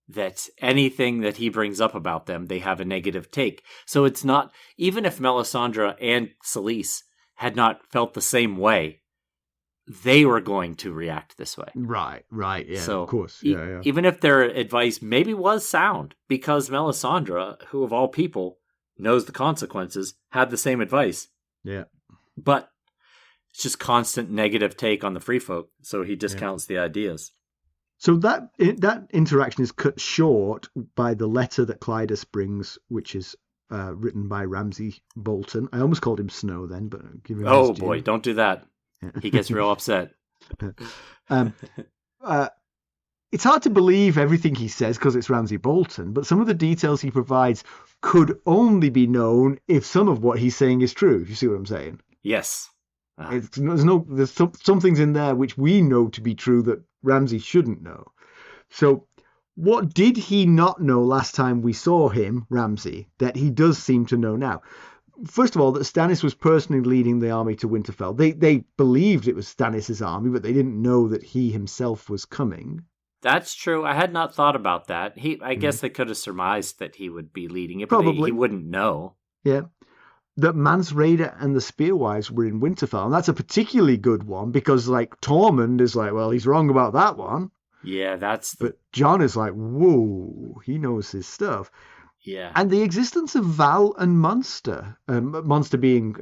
that anything that he brings up about them, they have a negative take. So it's not, even if Melisandre and Selyse had not felt the same way, they were going to react this way. Right, yeah, So, of course. Yeah. Even if their advice maybe was sound, because Melisandre, who of all people knows the consequences, had the same advice. Yeah. But it's just constant negative take on the free folk, so he discounts the ideas. So that interaction is cut short by the letter that Clydas brings, which is written by Ramsay Bolton. I almost called him Snow then, but give him Oh boy, don't do that. He gets real upset. It's hard to believe everything he says because it's Ramsay Bolton, but some of the details he provides could only be known if some of what he's saying is true. If you see what I'm saying? Yes. There's some things in there which we know to be true that Ramsay shouldn't know. So what did he not know last time we saw him, Ramsay, that he does seem to know now? First of all, that Stannis was personally leading the army to Winterfell. They believed it was Stannis' army, but they didn't know that he himself was coming. That's true. I had not thought about that. I guess they could have surmised that he would be leading it, Probably. but he wouldn't know. Yeah. That Mance Raider and the Spearwives were in Winterfell, and that's a particularly good one because, like, Tormund is like, well, he's wrong about that one. Yeah, But Jon is like, whoa, he knows his stuff. Yeah. And the existence of Val and Monster, Monster being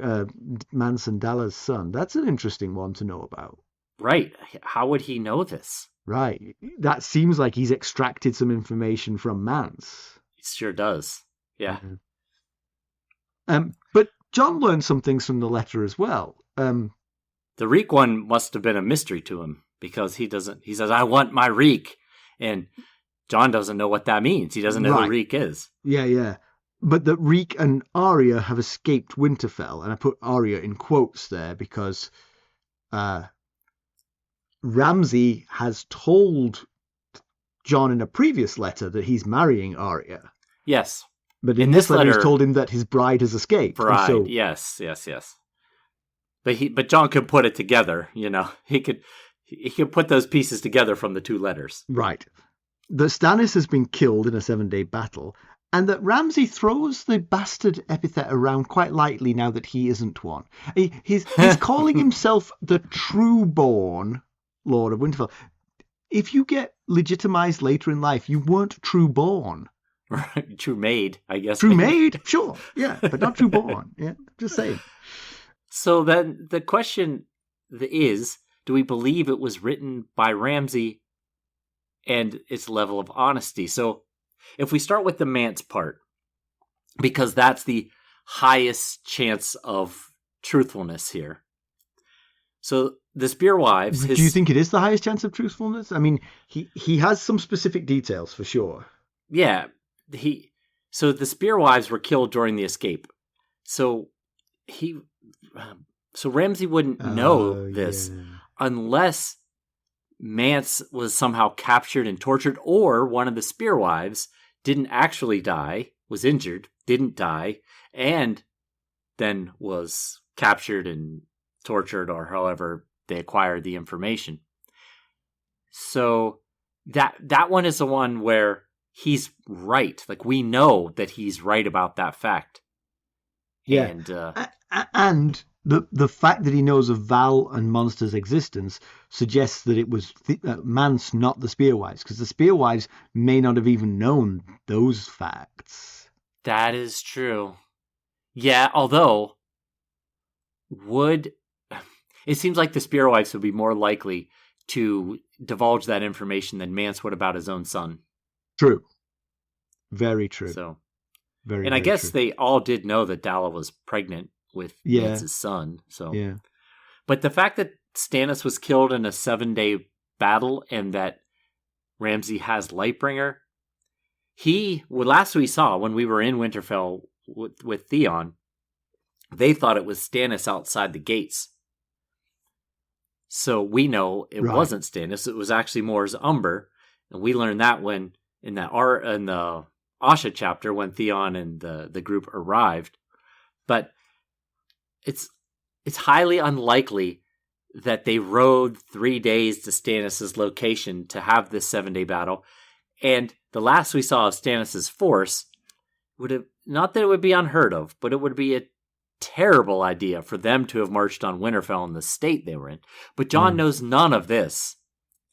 Mance and Dalla's son, that's an interesting one to know about. Right. How would he know this? Right. That seems like he's extracted some information from Mance. It sure does. Yeah. But Jon learned some things from the letter as well. The Reek one must have been a mystery to him because he says, I want my Reek. And Jon doesn't know what that means. He doesn't know who Reek is. Yeah. But that Reek and Arya have escaped Winterfell. And I put Arya in quotes there because Ramsay has told Jon in a previous letter that he's marrying Arya. Yes. But in this letter, he's told him that his bride has escaped. Bride, yes. But Jon could put it together, you know. He could put those pieces together from the two letters. Right. That Stannis has been killed in a 7-day battle, and that Ramsay throws the bastard epithet around quite lightly now that he isn't one. He's calling himself the true-born Lord of Winterfell. If you get legitimized later in life, you weren't true-born. Right. True maid, I guess. True maid, sure, yeah, but not true born. Yeah, just saying. So then the question is, do we believe it was written by Ramsay and its level of honesty? So if we start with the Mance part, because that's the highest chance of truthfulness here. So the Spearwives... Do you think it is the highest chance of truthfulness? I mean, he has some specific details for sure. Yeah. So the Spearwives were killed during the escape. So Ramsay wouldn't know this unless Mance was somehow captured and tortured, or one of the Spearwives didn't actually die, was injured, didn't die, and then was captured and tortured, or however they acquired the information. So that one is the one where he's right. Like, we know that he's right about that fact. Yeah. And the fact that he knows of Val and Monster's existence suggests that it was Mance, not the Spearwives, because the Spearwives may not have even known those facts. That is true. Yeah, although it seems like the Spearwives would be more likely to divulge that information than Mance would about his own son. True. Very true. So, very. And I guess they all did know that Dalla was pregnant with Mance's son. So, yeah. But the fact that Stannis was killed in a 7-day battle and that Ramsay has Lightbringer, last we saw when we were in Winterfell with Theon, they thought it was Stannis outside the gates. So we know it wasn't Stannis; it was actually Mor's Umber, and we learned that when in the Asha chapter when Theon and the group arrived. But it's highly unlikely that they rode 3 days to Stannis' location to have this 7-day battle, and the last we saw of Stannis' force would have, not that it would be unheard of, but it would be a terrible idea for them to have marched on Winterfell in the state they were in. But Jon knows none of this,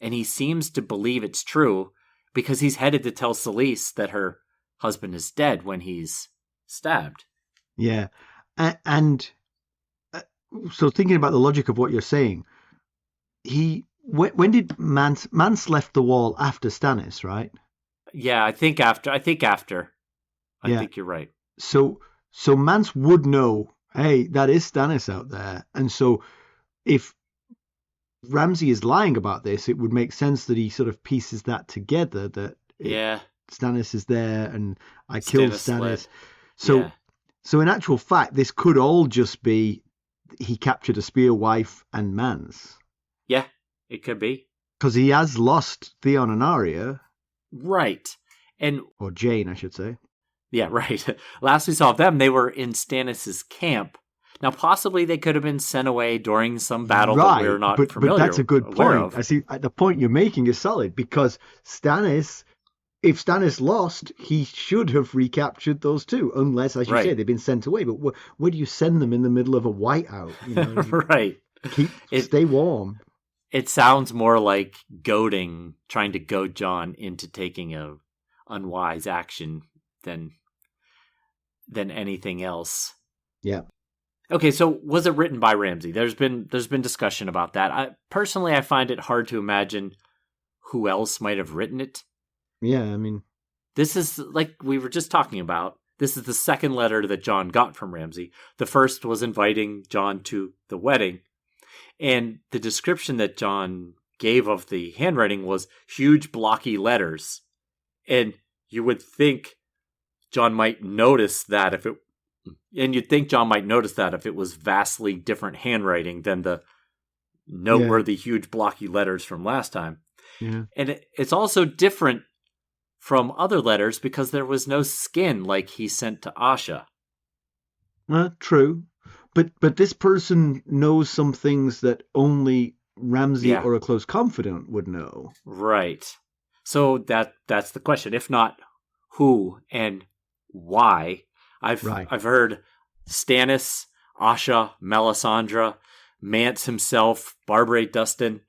and he seems to believe it's true because he's headed to tell Selyse that her husband is dead when he's stabbed. Yeah. And so thinking about the logic of what you're saying, when did Mance left the wall after Stannis, right? Yeah, I think after. I think you're right. So Mance would know, hey, that is Stannis out there. And so if Ramsay is lying about this, it would make sense that he sort of pieces that together, that Stannis is there and I killed Stannis. So in actual fact, this could all just be he captured a spearwife and Mance. Yeah, it could be. Because he has lost Theon and Arya. Right. Or Jane, I should say. Yeah, right. Last we saw of them, they were in Stannis' camp. Now, possibly they could have been sent away during some battle that we're not familiar with. But that's a good point. I see the point you're making is solid, because if Stannis lost, he should have recaptured those two, unless, as you say, they've been sent away. But where do you send them in the middle of a whiteout? Right. Stay warm. It sounds more like trying to goad Jon into taking a unwise action than anything else. Yeah. Okay, so was it written by Ramsay? There's been discussion about that. I find it hard to imagine who else might have written it. Yeah, I mean, this is, like we were just talking about, this is the second letter that Jon got from Ramsay. The first was inviting Jon to the wedding. And the description that Jon gave of the handwriting was huge blocky letters. And you would think Jon might notice that if it was vastly different handwriting than the noteworthy huge blocky letters from last time. Yeah. And it's also different from other letters because there was no skin like he sent to Asha. True. But this person knows some things that only Ramsay or a close confidant would know. Right. So that's the question. If not, who and why? I've heard Stannis, Asha, Melisandre, Mance himself, Barbara Dustin.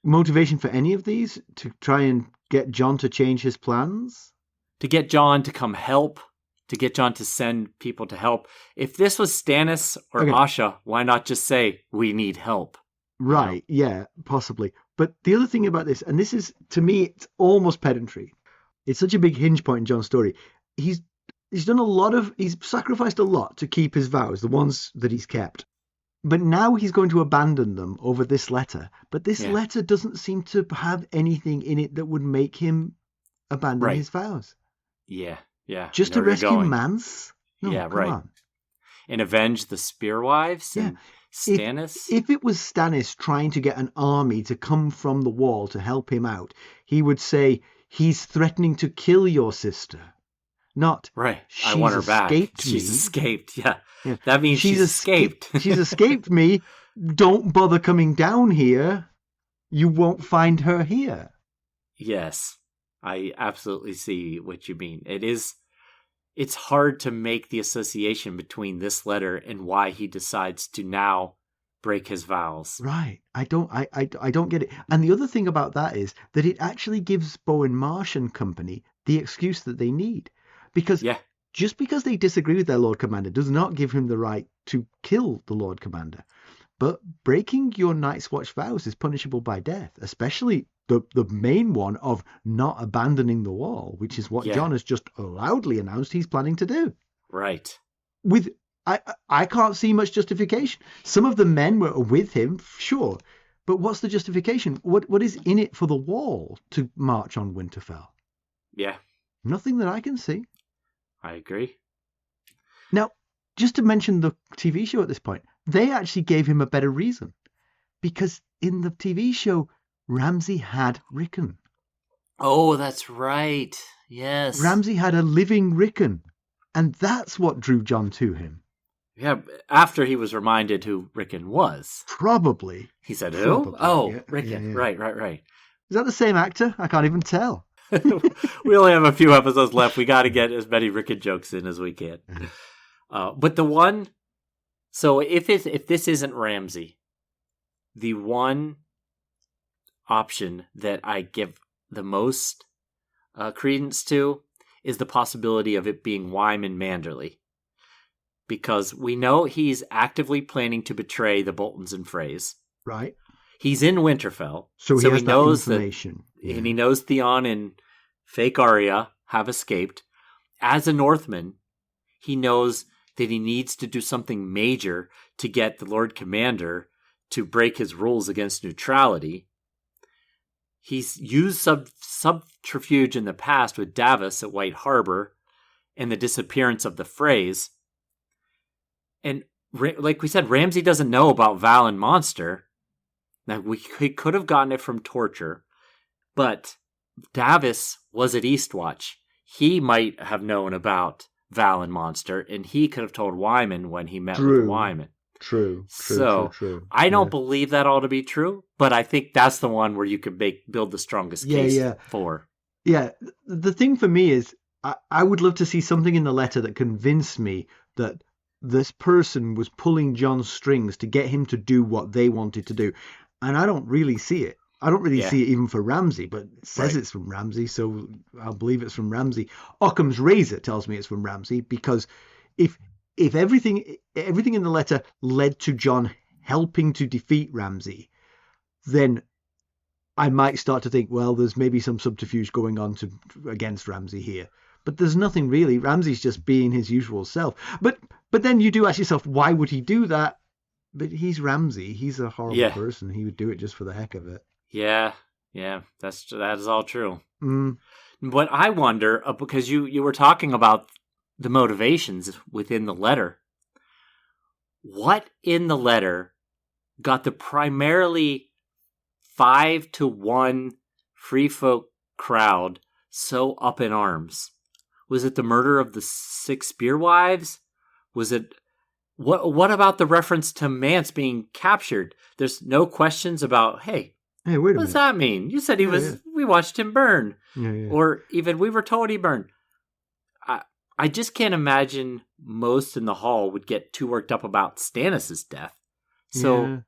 Motivation for any of these to try and get Jon to change his plans? To get Jon to come help, to get Jon to send people to help. If this was Stannis or Asha, why not just say, we need help? Right, yeah, possibly. But the other thing about this, and this is, to me, it's almost pedantry. It's such a big hinge point in Jon's story. He's sacrificed a lot to keep his vows, the ones that he's kept. But now he's going to abandon them over this letter. But this letter doesn't seem to have anything in it that would make him abandon his vows. Yeah. Just to rescue Mance? No, come on. And avenge the spearwives and Stannis? If it was Stannis trying to get an army to come from the wall to help him out, he would say, he's threatening to kill your sister. Not, I want her back. She's escaped. Yeah. That means she's escaped. She's escaped me. Don't bother coming down here. You won't find her here. Yes. I absolutely see what you mean. It's hard to make the association between this letter and why he decides to now break his vows. Right. I don't get it. And the other thing about that is that it actually gives Bowen, Marsh and company the excuse that they need. Because just because they disagree with their Lord Commander does not give him the right to kill the Lord Commander. But breaking your Night's Watch vows is punishable by death, especially the main one of not abandoning the wall, which is what Jon has just loudly announced he's planning to do. Right. I can't see much justification. Some of the men were with him, sure, but what's the justification? What is in it for the wall to march on Winterfell? Yeah. Nothing that I can see. I agree. Now, just to mention the TV show at this point, they actually gave him a better reason. Because in the TV show, Ramsay had Rickon. Oh, that's right. Yes. Ramsay had a living Rickon. And that's what drew Jon to him. Yeah, after he was reminded who Rickon was. Probably. He said, who? Oh, Rickon. Yeah. Right. Is that the same actor? I can't even tell. We only have a few episodes left. We got to get as many Rickon jokes in as we can. But the one, so if this isn't Ramsay, the one option that I give the most credence to is the possibility of it being Wyman Manderley. Because we know he's actively planning to betray the Boltons and Freys. Right. He's in Winterfell. So he knows that information. And he knows Theon and fake Arya have escaped. As a Northman, he knows that he needs to do something major to get the Lord Commander to break his rules against neutrality. He's used subterfuge in the past with Davos at White Harbor and the disappearance of the Freys. And like we said, Ramsay doesn't know about Val and Monster. Now, he could have gotten it from torture, but Davos was at Eastwatch. He might have known about Val and Monster, and he could have told Wyman when he met with Wyman. True. I don't believe that all to be true, but I think that's the one where you could build the strongest case for. Yeah, the thing for me is I would love to see something in the letter that convinced me that this person was pulling Jon's strings to get him to do what they wanted to do. And I don't really see it. I don't really see it even for Ramsay, but it says it's from Ramsay, so I'll believe it's from Ramsay. Occam's razor tells me it's from Ramsay, because if everything in the letter led to Jon helping to defeat Ramsay, then I might start to think, well, there's maybe some subterfuge going on against Ramsay here. But there's nothing really. Ramsay's just being his usual self. But then you do ask yourself, why would he do that? But he's Ramsay. He's a horrible person. He would do it just for the heck of it. Yeah, that is all true. But I wonder, because you were talking about the motivations within the letter, what in the letter got the primarily 5-1 free folk crowd so up in arms? Was it the murder of the 6 spearwives? Was it... What about the reference to Mance being captured? There's no questions about, hey, wait a what does that mean? You said he was... We watched him burn. Yeah. Or even we were told he burned. I just can't imagine most in the hall would get too worked up about Stannis' death. So...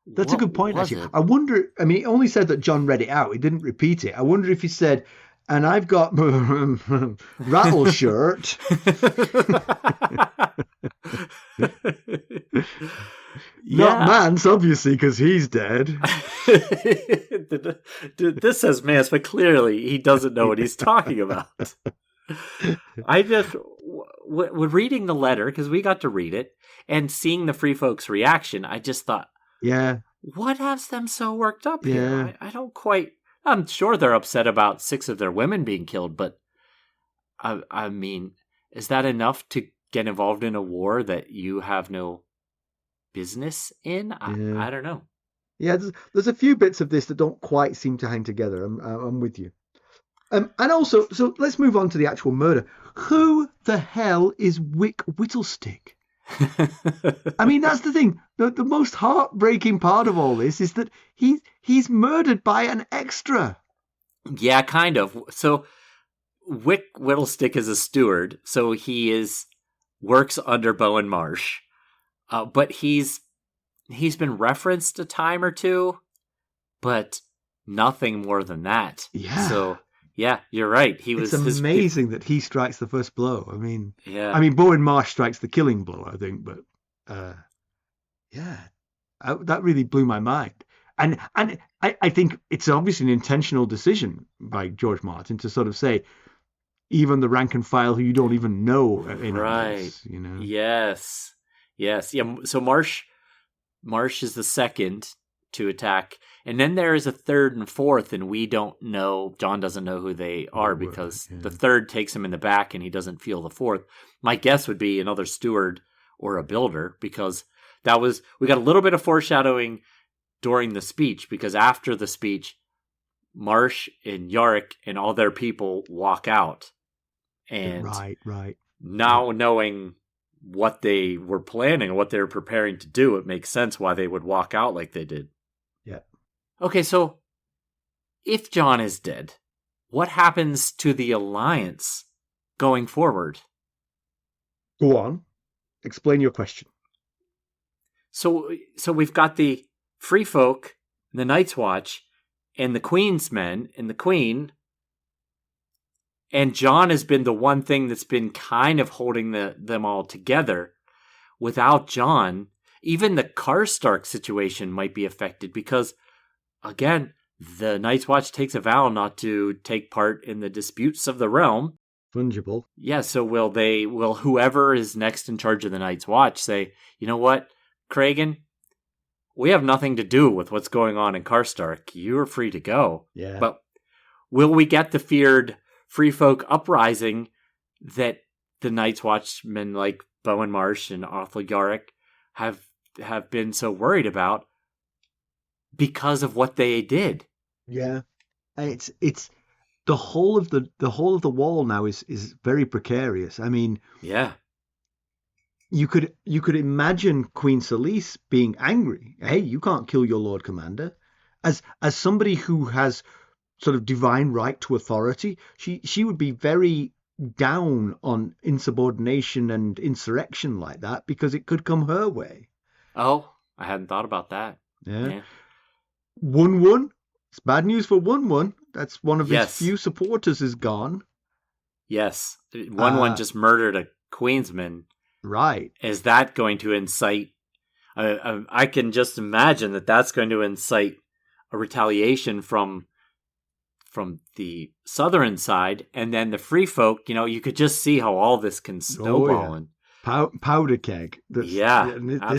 That's a good point, actually. I wonder... I mean, he only said that Jon read it out. He didn't repeat it. I wonder if he said... And I've got rattle shirt. Not Mance, obviously, because he's dead. This says Mance, but clearly he doesn't know what he's talking about. I just, when reading the letter, because we got to read it, and seeing the free folks' reaction, I just thought, what has them so worked up here? I don't quite... I'm sure they're upset about 6 of their women being killed, but I mean, is that enough to get involved in a war that you have no business in? I don't know. Yeah, there's a few bits of this that don't quite seem to hang together. I'm with you. And also, so let's move on to the actual murder. Who the hell is Wick Whittlestick? I mean, that's the thing. The most heartbreaking part of all this is that he's murdered by an extra. Yeah, kind of. So Wick Whittlestick is a steward, so he works under Bowen Marsh, but he's been referenced a time or two, but nothing more than that. Yeah. So yeah, you're right. It's amazing that he strikes the first blow. I mean, Bowen Marsh strikes the killing blow, I think, but that really blew my mind. And I think it's obviously an intentional decision by George Martin to sort of say, even the rank and file who you don't even know in this, you know. Yes. Yeah. So Marsh is the second to attack. And then there is a third and fourth, and we don't know. Jon doesn't know who they are because the third takes him in the back and he doesn't feel the fourth. My guess would be another steward or a builder, because we got a little bit of foreshadowing during the speech, because after the speech, Marsh and Yarwyck and all their people walk out. And right. Now knowing what they were planning and what they were preparing to do, it makes sense why they would walk out like they did. Yeah. Okay, so if Jon is dead, what happens to the alliance going forward? Go on. Explain your question. So we've got the Free Folk, the Night's Watch, and the Queen's Men, and the Queen. And Jon has been the one thing that's been kind of holding them all together. Without Jon, even the Karstark situation might be affected because, again, the Night's Watch takes a vow not to take part in the disputes of the realm. Fungible. Yeah, so will whoever is next in charge of the Night's Watch say, you know what, Kragan, we have nothing to do with what's going on in Karstark. You're free to go. Yeah. But will we get the feared Free Folk uprising that the Night's Watchmen like Bowen, Marsh, and Othell Yarwyck have been so worried about because of what they did? Yeah. It's the whole of the wall now is very precarious. I mean, yeah. You could imagine Queen Selyse being angry. Hey, you can't kill your Lord Commander. As somebody who has sort of divine right to authority, she would be very down on insubordination and insurrection like that because it could come her way. Oh, I hadn't thought about that. Yeah. 1-1. It's bad news for 1-1. That's one of his few supporters is gone. Yes. 1-1 just murdered a Queensman. Right. Is that going to incite... I can just imagine that's going to incite a retaliation from the southern side, and then the Free Folk, you could just see how all this can snowball. Powder keg. This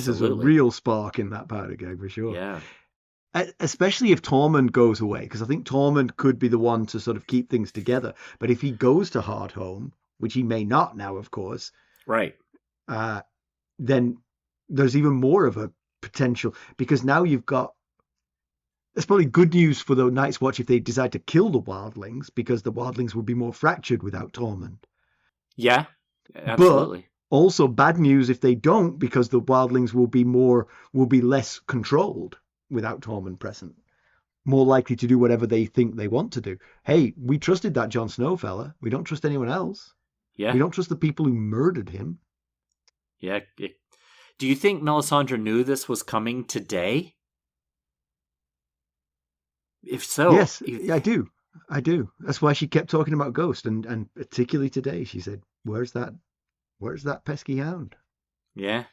is a real spark in that powder keg for sure. Yeah. Especially if Tormund goes away, because I think Tormund could be the one to sort of keep things together. But if he goes to Hardhome, which he may not now, of course. Right. Then there's even more of a potential, because now you've got... It's probably good news for the Night's Watch if they decide to kill the wildlings, because the wildlings will be more fractured without Tormund. Yeah, absolutely. But also bad news if they don't, because the wildlings will be less controlled without Tormund present. More likely to do whatever they think they want to do. Hey, we trusted that Jon Snow fella. We don't trust anyone else. Yeah. We don't trust the people who murdered him. Yeah. Do you think Melisandre knew this was coming today? If so... Yes, I do. That's why she kept talking about Ghost, and particularly today she said, Where's that pesky hound? Yeah.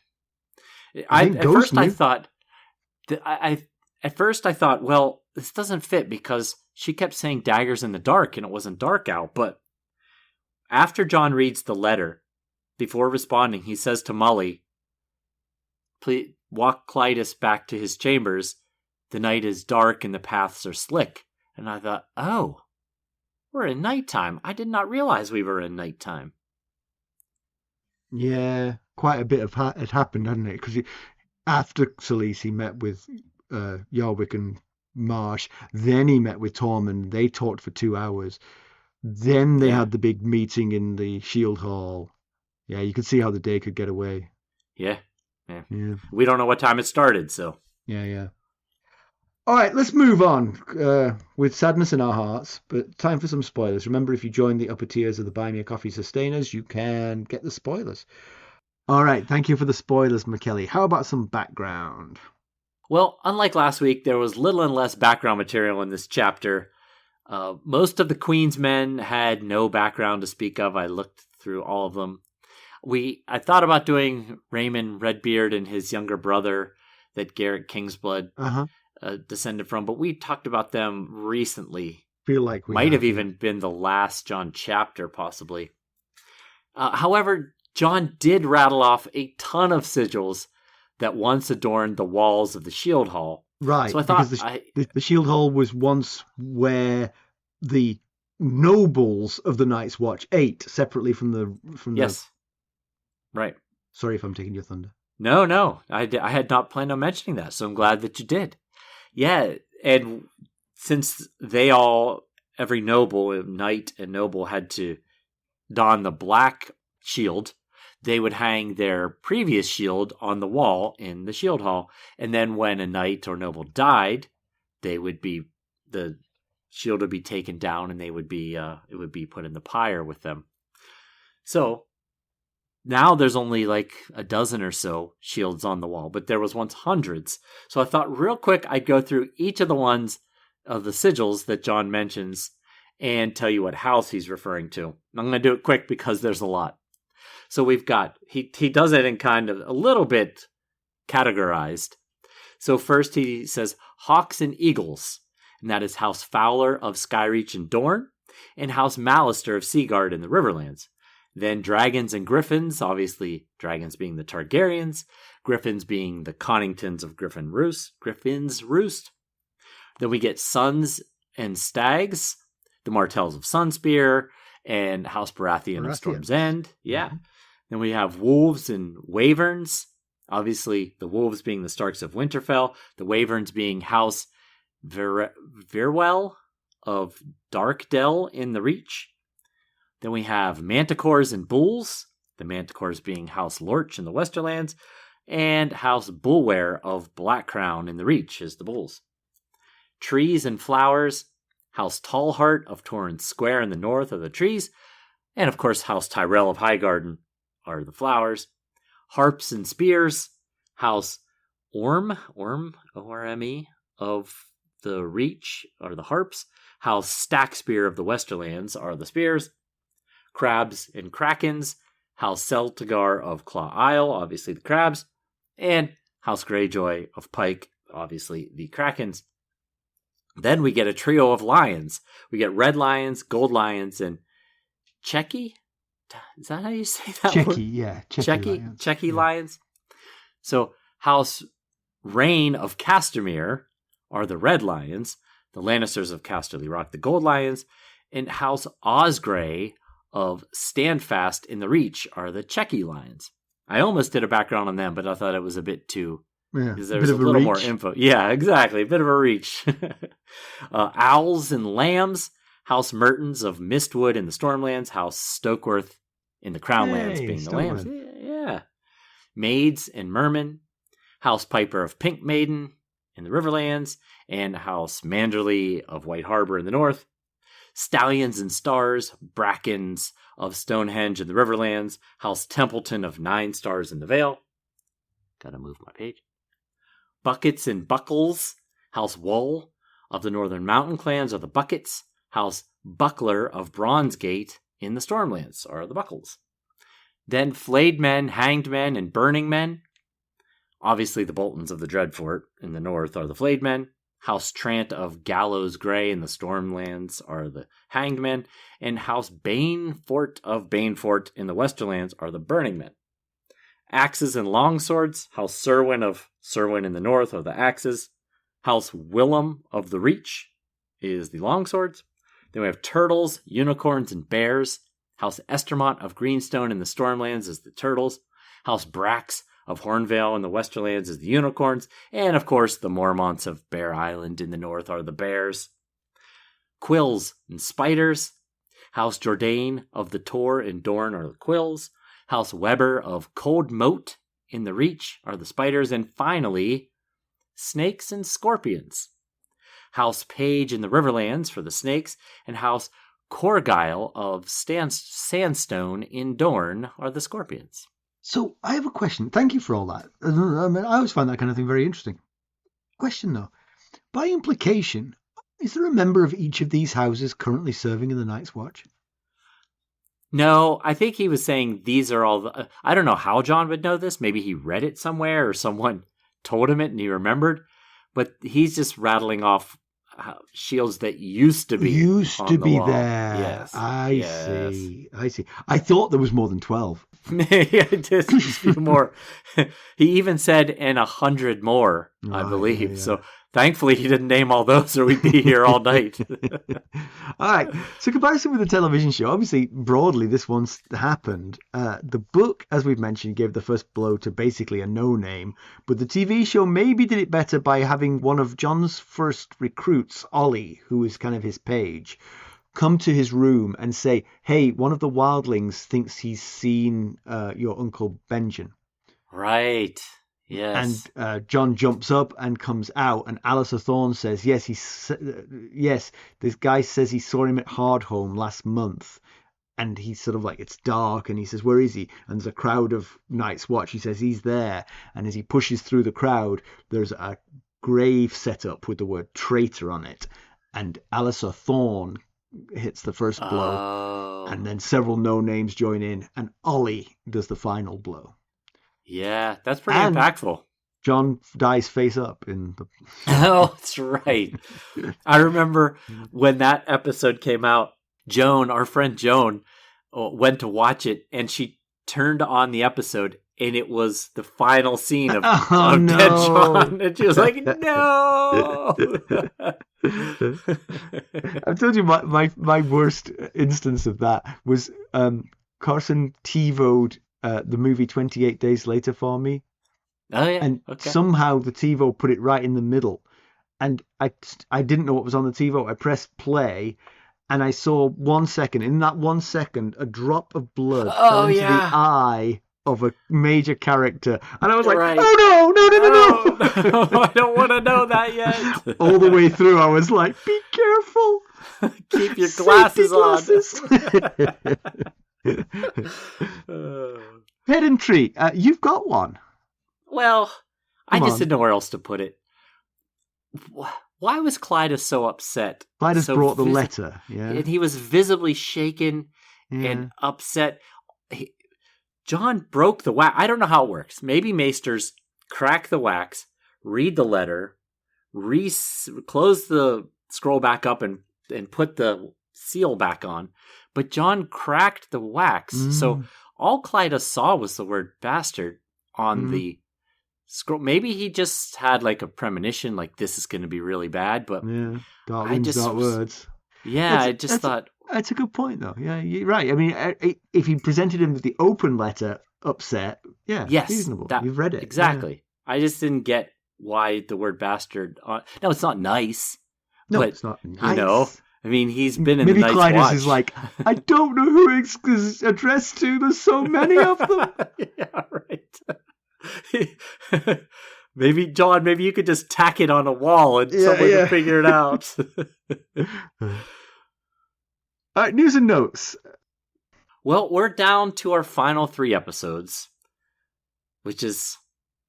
At first I thought, well, this doesn't fit because she kept saying daggers in the dark and it wasn't dark out. But after Jon reads the letter, before responding, he says to Mully, please walk Clydas back to his chambers. The night is dark and the paths are slick. And I thought, oh, we're in nighttime. I did not realize we were in nighttime. Yeah, quite a bit of had happened, hadn't it? Because after Selyse, he met with Yarwyck and Marsh. Then he met with Tormund. They talked for 2 hours. Then they had the big meeting in the Shield Hall. Yeah, you could see how the day could get away. Yeah. We don't know what time it started, so. Yeah. All right, let's move on with sadness in our hearts, but time for some spoilers. Remember, if you join the upper tiers of the Buy Me a Coffee Sustainers, you can get the spoilers. All right, thank you for the spoilers, Mackelly. How about some background? Well, unlike last week, there was little and less background material in this chapter. Most of the Queen's men had no background to speak of. I looked through all of them. I thought about doing Raymond Redbeard and his younger brother that Gerrick Kingsblood descended from, but we talked about them recently. Feel like we might have even been the last Jon chapter, possibly. However, Jon did rattle off a ton of sigils that once adorned the walls of the Shield Hall. Right, so I thought the Shield Hall was once where the nobles of the Night's Watch ate separately from the... Yes. Right. Sorry if I'm taking your thunder. No. I had not planned on mentioning that, so I'm glad that you did. Yeah, and since every noble, knight and noble had to don the black shield, they would hang their previous shield on the wall in the Shield Hall. And then when a knight or noble died, they would be the shield would be taken down, and they would be it would be put in the pyre with them. So now there's only like a dozen or so shields on the wall, but there was once hundreds. So I thought real quick I'd go through each of the ones of the sigils that Jon mentions and tell you what house he's referring to. I'm going to do it quick because there's a lot. So we've got, he does it in kind of a little bit categorized. So first he says Hawks and Eagles, and that is House Fowler of Skyreach and Dorne, and House Mallister of Seaguard in the Riverlands. Then Dragons and Griffins, obviously dragons being the Targaryens, Griffins being the Conningtons of Griffin's Roost. Then we get Sons and Stags, the Martells of Sunspear, and House Baratheon of Storm's End. Yeah. Mm-hmm. Then we have Wolves and Wyverns, obviously the Wolves being the Starks of Winterfell, the Wyverns being House Virwell of Darkdell in the Reach. Then we have Manticores and Bulls, the Manticores being House Lorch in the Westerlands, and House Bulware of Blackcrown in the Reach is the Bulls. Trees and Flowers, House Tallheart of Torrens Square in the north are the trees, and of course House Tyrell of Highgarden are the flowers. Harps and Spears, House Orme, O-R-M-E, of the Reach are the harps. House Stackspear of the Westerlands are the spears. Crabs and Krakens, House Celtigar of Claw Isle, obviously the crabs, and House Greyjoy of Pike, obviously the Krakens. Then we get a trio of lions. We get red lions, gold lions, and Checky? Is that how you say that word? Checky lions. So House Rain of Castamere are the red lions, the Lannisters of Casterly Rock, the gold lions, and House Osgrey of Standfast in the Reach are the Checky lions. I almost did a background on them, but I thought it was a bit too... because there was a little more info. Yeah, exactly. A bit of a reach. Owls and Lambs, House Mertens of Mistwood in the Stormlands, House Stokeworth in the Crownlands being the Lambs. Yeah. Maids and Mermen, House Piper of Pink Maiden in the Riverlands, and House Manderley of White Harbor in the north. Stallions and Stars, Brackens of Stonehenge in the Riverlands, House Templeton of Nine Stars in the Vale. Gotta move my page. Buckets and Buckles, House Wool of the Northern Mountain Clans are the Buckets. House Buckler of Bronzegate in the Stormlands are the Buckles. Then Flayed Men, Hanged Men, and Burning Men. Obviously the Boltons of the Dreadfort in the north are the Flayed Men. House Trant of Gallows Grey in the Stormlands are the Hanged Men. And House Banefort of Banefort in the Westerlands are the Burning Men. Axes and Longswords, House Serwyn of Serwyn in the north are the Axes. House Willem of the Reach is the Longswords. Then we have Turtles, Unicorns, and Bears. House Estermont of Greenstone in the Stormlands is the Turtles. House Brax of Hornvale in the Westerlands is the Unicorns. And of course, the Mormonts of Bear Island in the north are the Bears. Quills and Spiders. House Jourdain of the Tor in Dorne are the Quills. House Weber of Cold Moat in the Reach are the Spiders. And finally, Snakes and Scorpions. House Page in the Riverlands for the Snakes, and House Corgyle of Sandstone in Dorne are the Scorpions. So I have a question. Thank you for all that. I mean, I always find that kind of thing very interesting. Question though, by implication, is there a member of each of these houses currently serving in the Night's Watch? No, I think he was saying these are all the... I don't know how Jon would know this. Maybe he read it somewhere or someone told him it and he remembered. But he's just rattling off shields that used to be there. Yes. I see. I thought there was more than 12. Yeah, just a few more. He even said, and 100 more, I believe. Yeah. So thankfully he didn't name all those or we'd be here all night. All right. So comparison with the television show, obviously broadly this one's happened. The book, as we've mentioned, gave the first blow to basically a no-name, but the TV show maybe did it better by having one of Jon's first recruits, Ollie, who is kind of his page, come to his room and say, hey, one of the wildlings thinks he's seen your Uncle Benjen. Right. Yes. And Jon jumps up and comes out, and Alistair Thorne says, yes, this guy says he saw him at Hardhome last month. And he's sort of like, it's dark, and he says, where is he? And there's a crowd of Night's Watch. He says, he's there. And as he pushes through the crowd, there's a grave set up with the word traitor on it. And Alistair Thorne hits the first blow. And then several no-names join in, and Ollie does the final blow. Yeah, that's pretty impactful. Jon dies face up in the... Oh, that's right. I remember when that episode came out, Joan, our friend Joan, went to watch it, and she turned on the episode, and it was the final scene of Dead Jon, and she was like, "No!" I've told you my worst instance of that was Carson TiVo'd the movie 28 Days Later for me. Oh yeah, and somehow the TiVo put it right in the middle, and I didn't know what was on the TiVo. I pressed play. And I saw 1 second. In that 1 second, a drop of blood fell into the eye of a major character. And I was like, oh no. I don't want to know that yet. All the way through, I was like, be careful. Keep your glasses on. Pedantry. You've got one. Well, I just didn't know where else to put it. Why was Clydas so upset? Clydas brought the letter, and he was visibly shaken and upset. Jon broke the wax. I don't know how it works. Maybe maesters crack the wax, read the letter, close the scroll back up, and put the seal back on. But Jon cracked the wax, so all Clydas saw was the word bastard on the scroll. Maybe he just had like a premonition, like this is going to be really bad. But dark words. Yeah, I just thought that's a good point, though. Yeah, you're right. I mean, if he presented him with the open letter, upset, reasonable. You've read it exactly. Yeah. I just didn't get why the word bastard. No, it's not nice. No, it's not nice. You know, I mean, he's been in maybe the Night's Clydas Watch. Is like, I don't know who it's addressed to. There's so many of them. Yeah, right. Maybe Jon, maybe you could just tack it on a wall and someone can figure it out. All right, news and notes. Well, we're down to our final 3 episodes, which is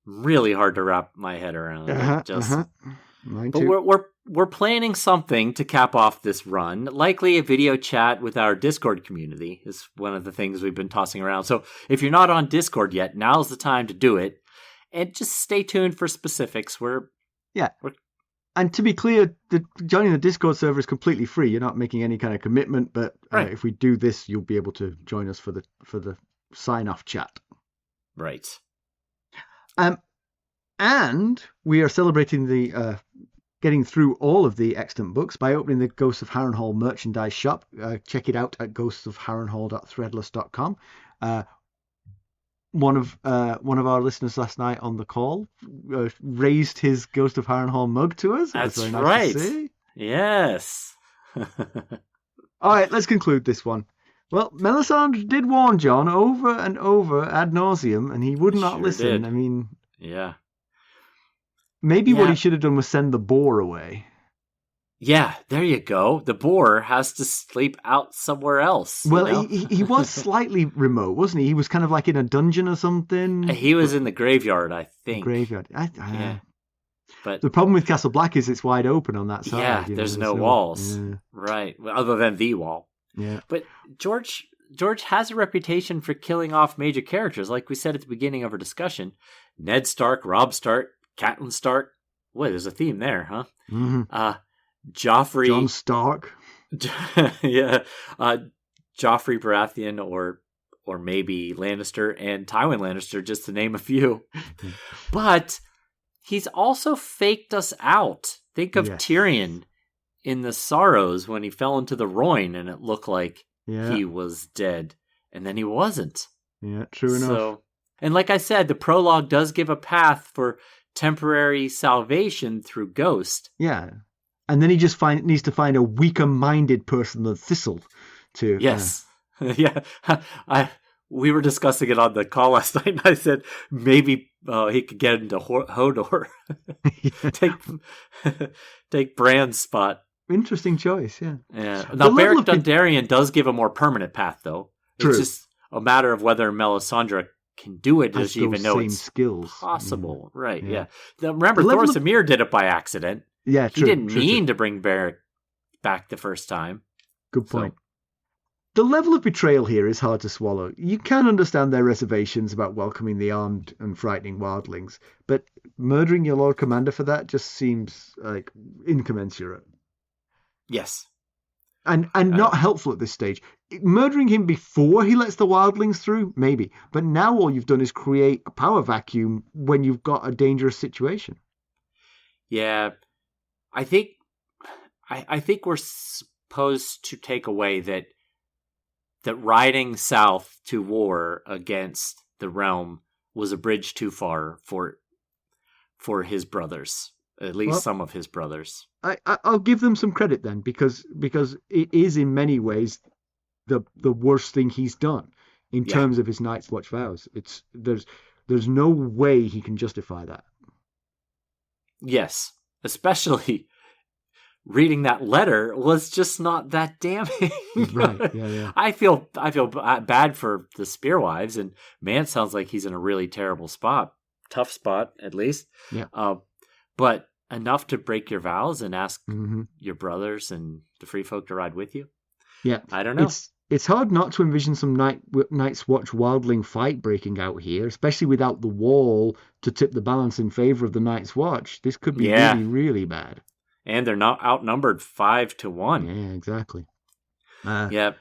really hard to wrap my head around. Mine but too. we're planning something to cap off this run. Likely a video chat with our Discord community is one of the things we've been tossing around. So if you're not on Discord yet, now's the time to do it. And just stay tuned for specifics. And to be clear, joining the Discord server is completely free. You're not making any kind of commitment, but if we do this, you'll be able to join us for the sign-off chat. Right. And we are celebrating the getting through all of the extant books by opening the Ghosts of Harrenhal merchandise shop. Check it out at ghostsofharrenhal.threadless.com. One of our listeners last night on the call raised his Ghost of Harrenhal mug to us. That's very nice right. To see. Yes. All right, let's conclude this one. Well, Melisandre did warn Jon over and over ad nauseum, and he would not listen. Did. I mean, maybe what he should have done was send the boar away. Yeah, there you go. The boar has to sleep out somewhere else. Well, he was slightly remote, wasn't he? He was kind of like in a dungeon or something. He was in the graveyard, I think. Graveyard. Yeah. But the problem with Castle Black is it's wide open on that side. Yeah, there's no walls. Yeah. Right. Well, other than the wall. Yeah. But George has a reputation for killing off major characters, like we said at the beginning of our discussion. Ned Stark, Robb Stark, Catelyn Stark. Boy, there's a theme there, huh? Mm-hmm. Joffrey. Jon Stark. Yeah. Joffrey Baratheon or maybe Lannister and Tywin Lannister, just to name a few. But he's also faked us out. Think of Tyrion in the Sorrows when he fell into the Rhoyne and it looked like he was dead. And then he wasn't. Yeah, true enough. And like I said, the prologue does give a path for temporary salvation through Ghost. Yeah. And then he just needs to find a weaker-minded person than Thistle to... Yes. Yeah. We were discussing it on the call last night, and I said maybe he could get into Hodor. Take Bran's spot. Interesting choice, yeah. Yeah. Now, Beric Dondarrion does give a more permanent path, though. True. It's just a matter of whether Melisandre can do it. Does she even know it's skills. possible? Yeah. Right, Yeah. Remember, Thorsamir did it by accident. Yeah, true. He didn't mean to bring Beric back the first time. Good point. The level of betrayal here is hard to swallow. You can understand their reservations about welcoming the armed and frightening wildlings, but murdering your Lord Commander for that just seems like incommensurate. Yes. And not helpful at this stage. Murdering him before he lets the wildlings through, maybe. But now all you've done is create a power vacuum when you've got a dangerous situation. Yeah. I think we're supposed to take away that riding south to war against the realm was a bridge too far for his brothers, at least some of his brothers. I'll give them some credit then, because it is in many ways the worst thing he's done in terms of his Night's Watch vows. There's no way he can justify that. Yes, especially reading that letter was just not that damning. Right, yeah. I feel bad for the spearwives, and Mance sounds like he's in a really terrible spot. Tough spot, at least. Yeah. But enough to break your vows and ask your brothers and the free folk to ride with you? Yeah. I don't know. It's hard not to envision some Night's Watch wildling fight breaking out here, especially without the wall to tip the balance in favor of the Night's Watch. This could be really, really bad. And they're not outnumbered 5-1. Yeah, exactly. Yeah.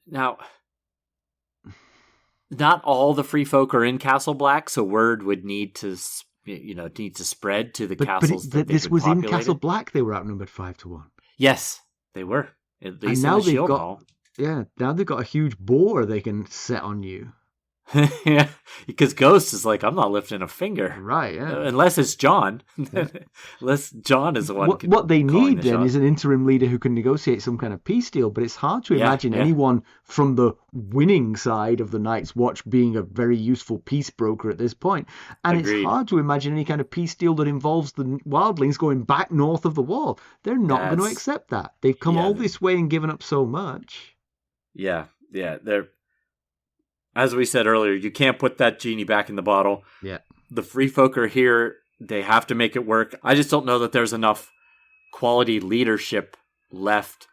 Now, not all the free folk are in Castle Black, so word would need to spread to the castles. But this was in Castle Black. They were outnumbered 5-1. Yes, they were. At least now in the Shield Hall. Yeah, now they've got a huge boar they can set on you. Yeah, because Ghost is like, I'm not lifting a finger. Right, yeah. Unless it's Jon. Unless Jon is the one. What they need then is an interim leader who can negotiate some kind of peace deal, but it's hard to imagine anyone from the winning side of the Night's Watch being a very useful peace broker at this point. And Agreed. It's hard to imagine any kind of peace deal that involves the wildlings going back north of the wall. They're not going to accept that. They've come all this way and given up so much. Yeah. They're... As we said earlier, you can't put that genie back in the bottle. Yeah. The free folk are here. They have to make it work. I just don't know that there's enough quality leadership left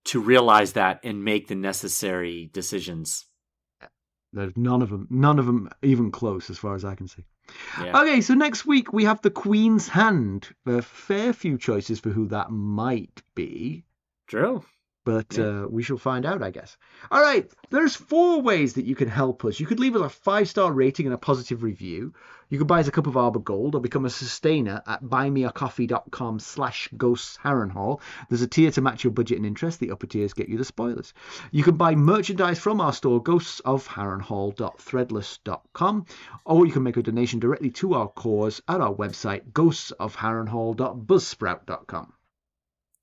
to realize that and make the necessary decisions. There's none of them even close as far as I can see. Yeah. Okay, so next week we have the Queen's Hand. A fair few choices for who that might be. True. But we shall find out, I guess. All right, there's 4 ways that you can help us. You could leave us a 5-star rating and a positive review. You could buy us a cup of Arbor Gold or become a sustainer at buymeacoffee.com/ghostsharrenhal. There's a tier to match your budget and interest. The upper tiers get you the spoilers. You can buy merchandise from our store, ghostsofharrenhal.threadless.com, or you can make a donation directly to our cause at our website, ghostsofharrenhal.buzzsprout.com.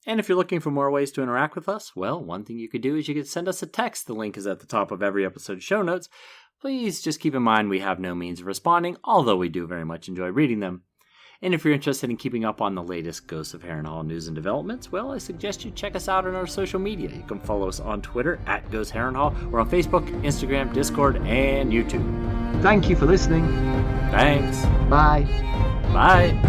And if you're looking for more ways to interact with us, well, one thing you could do is you could send us a text. The link is at the top of every episode's show notes. Please just keep in mind we have no means of responding, although we do very much enjoy reading them. And if you're interested in keeping up on the latest Ghosts of Harrenhal news and developments, well, I suggest you check us out on our social media. You can follow us on Twitter at Ghosts Harrenhal, or on Facebook, Instagram, Discord, and YouTube. Thank you for listening. Thanks. Bye. Bye.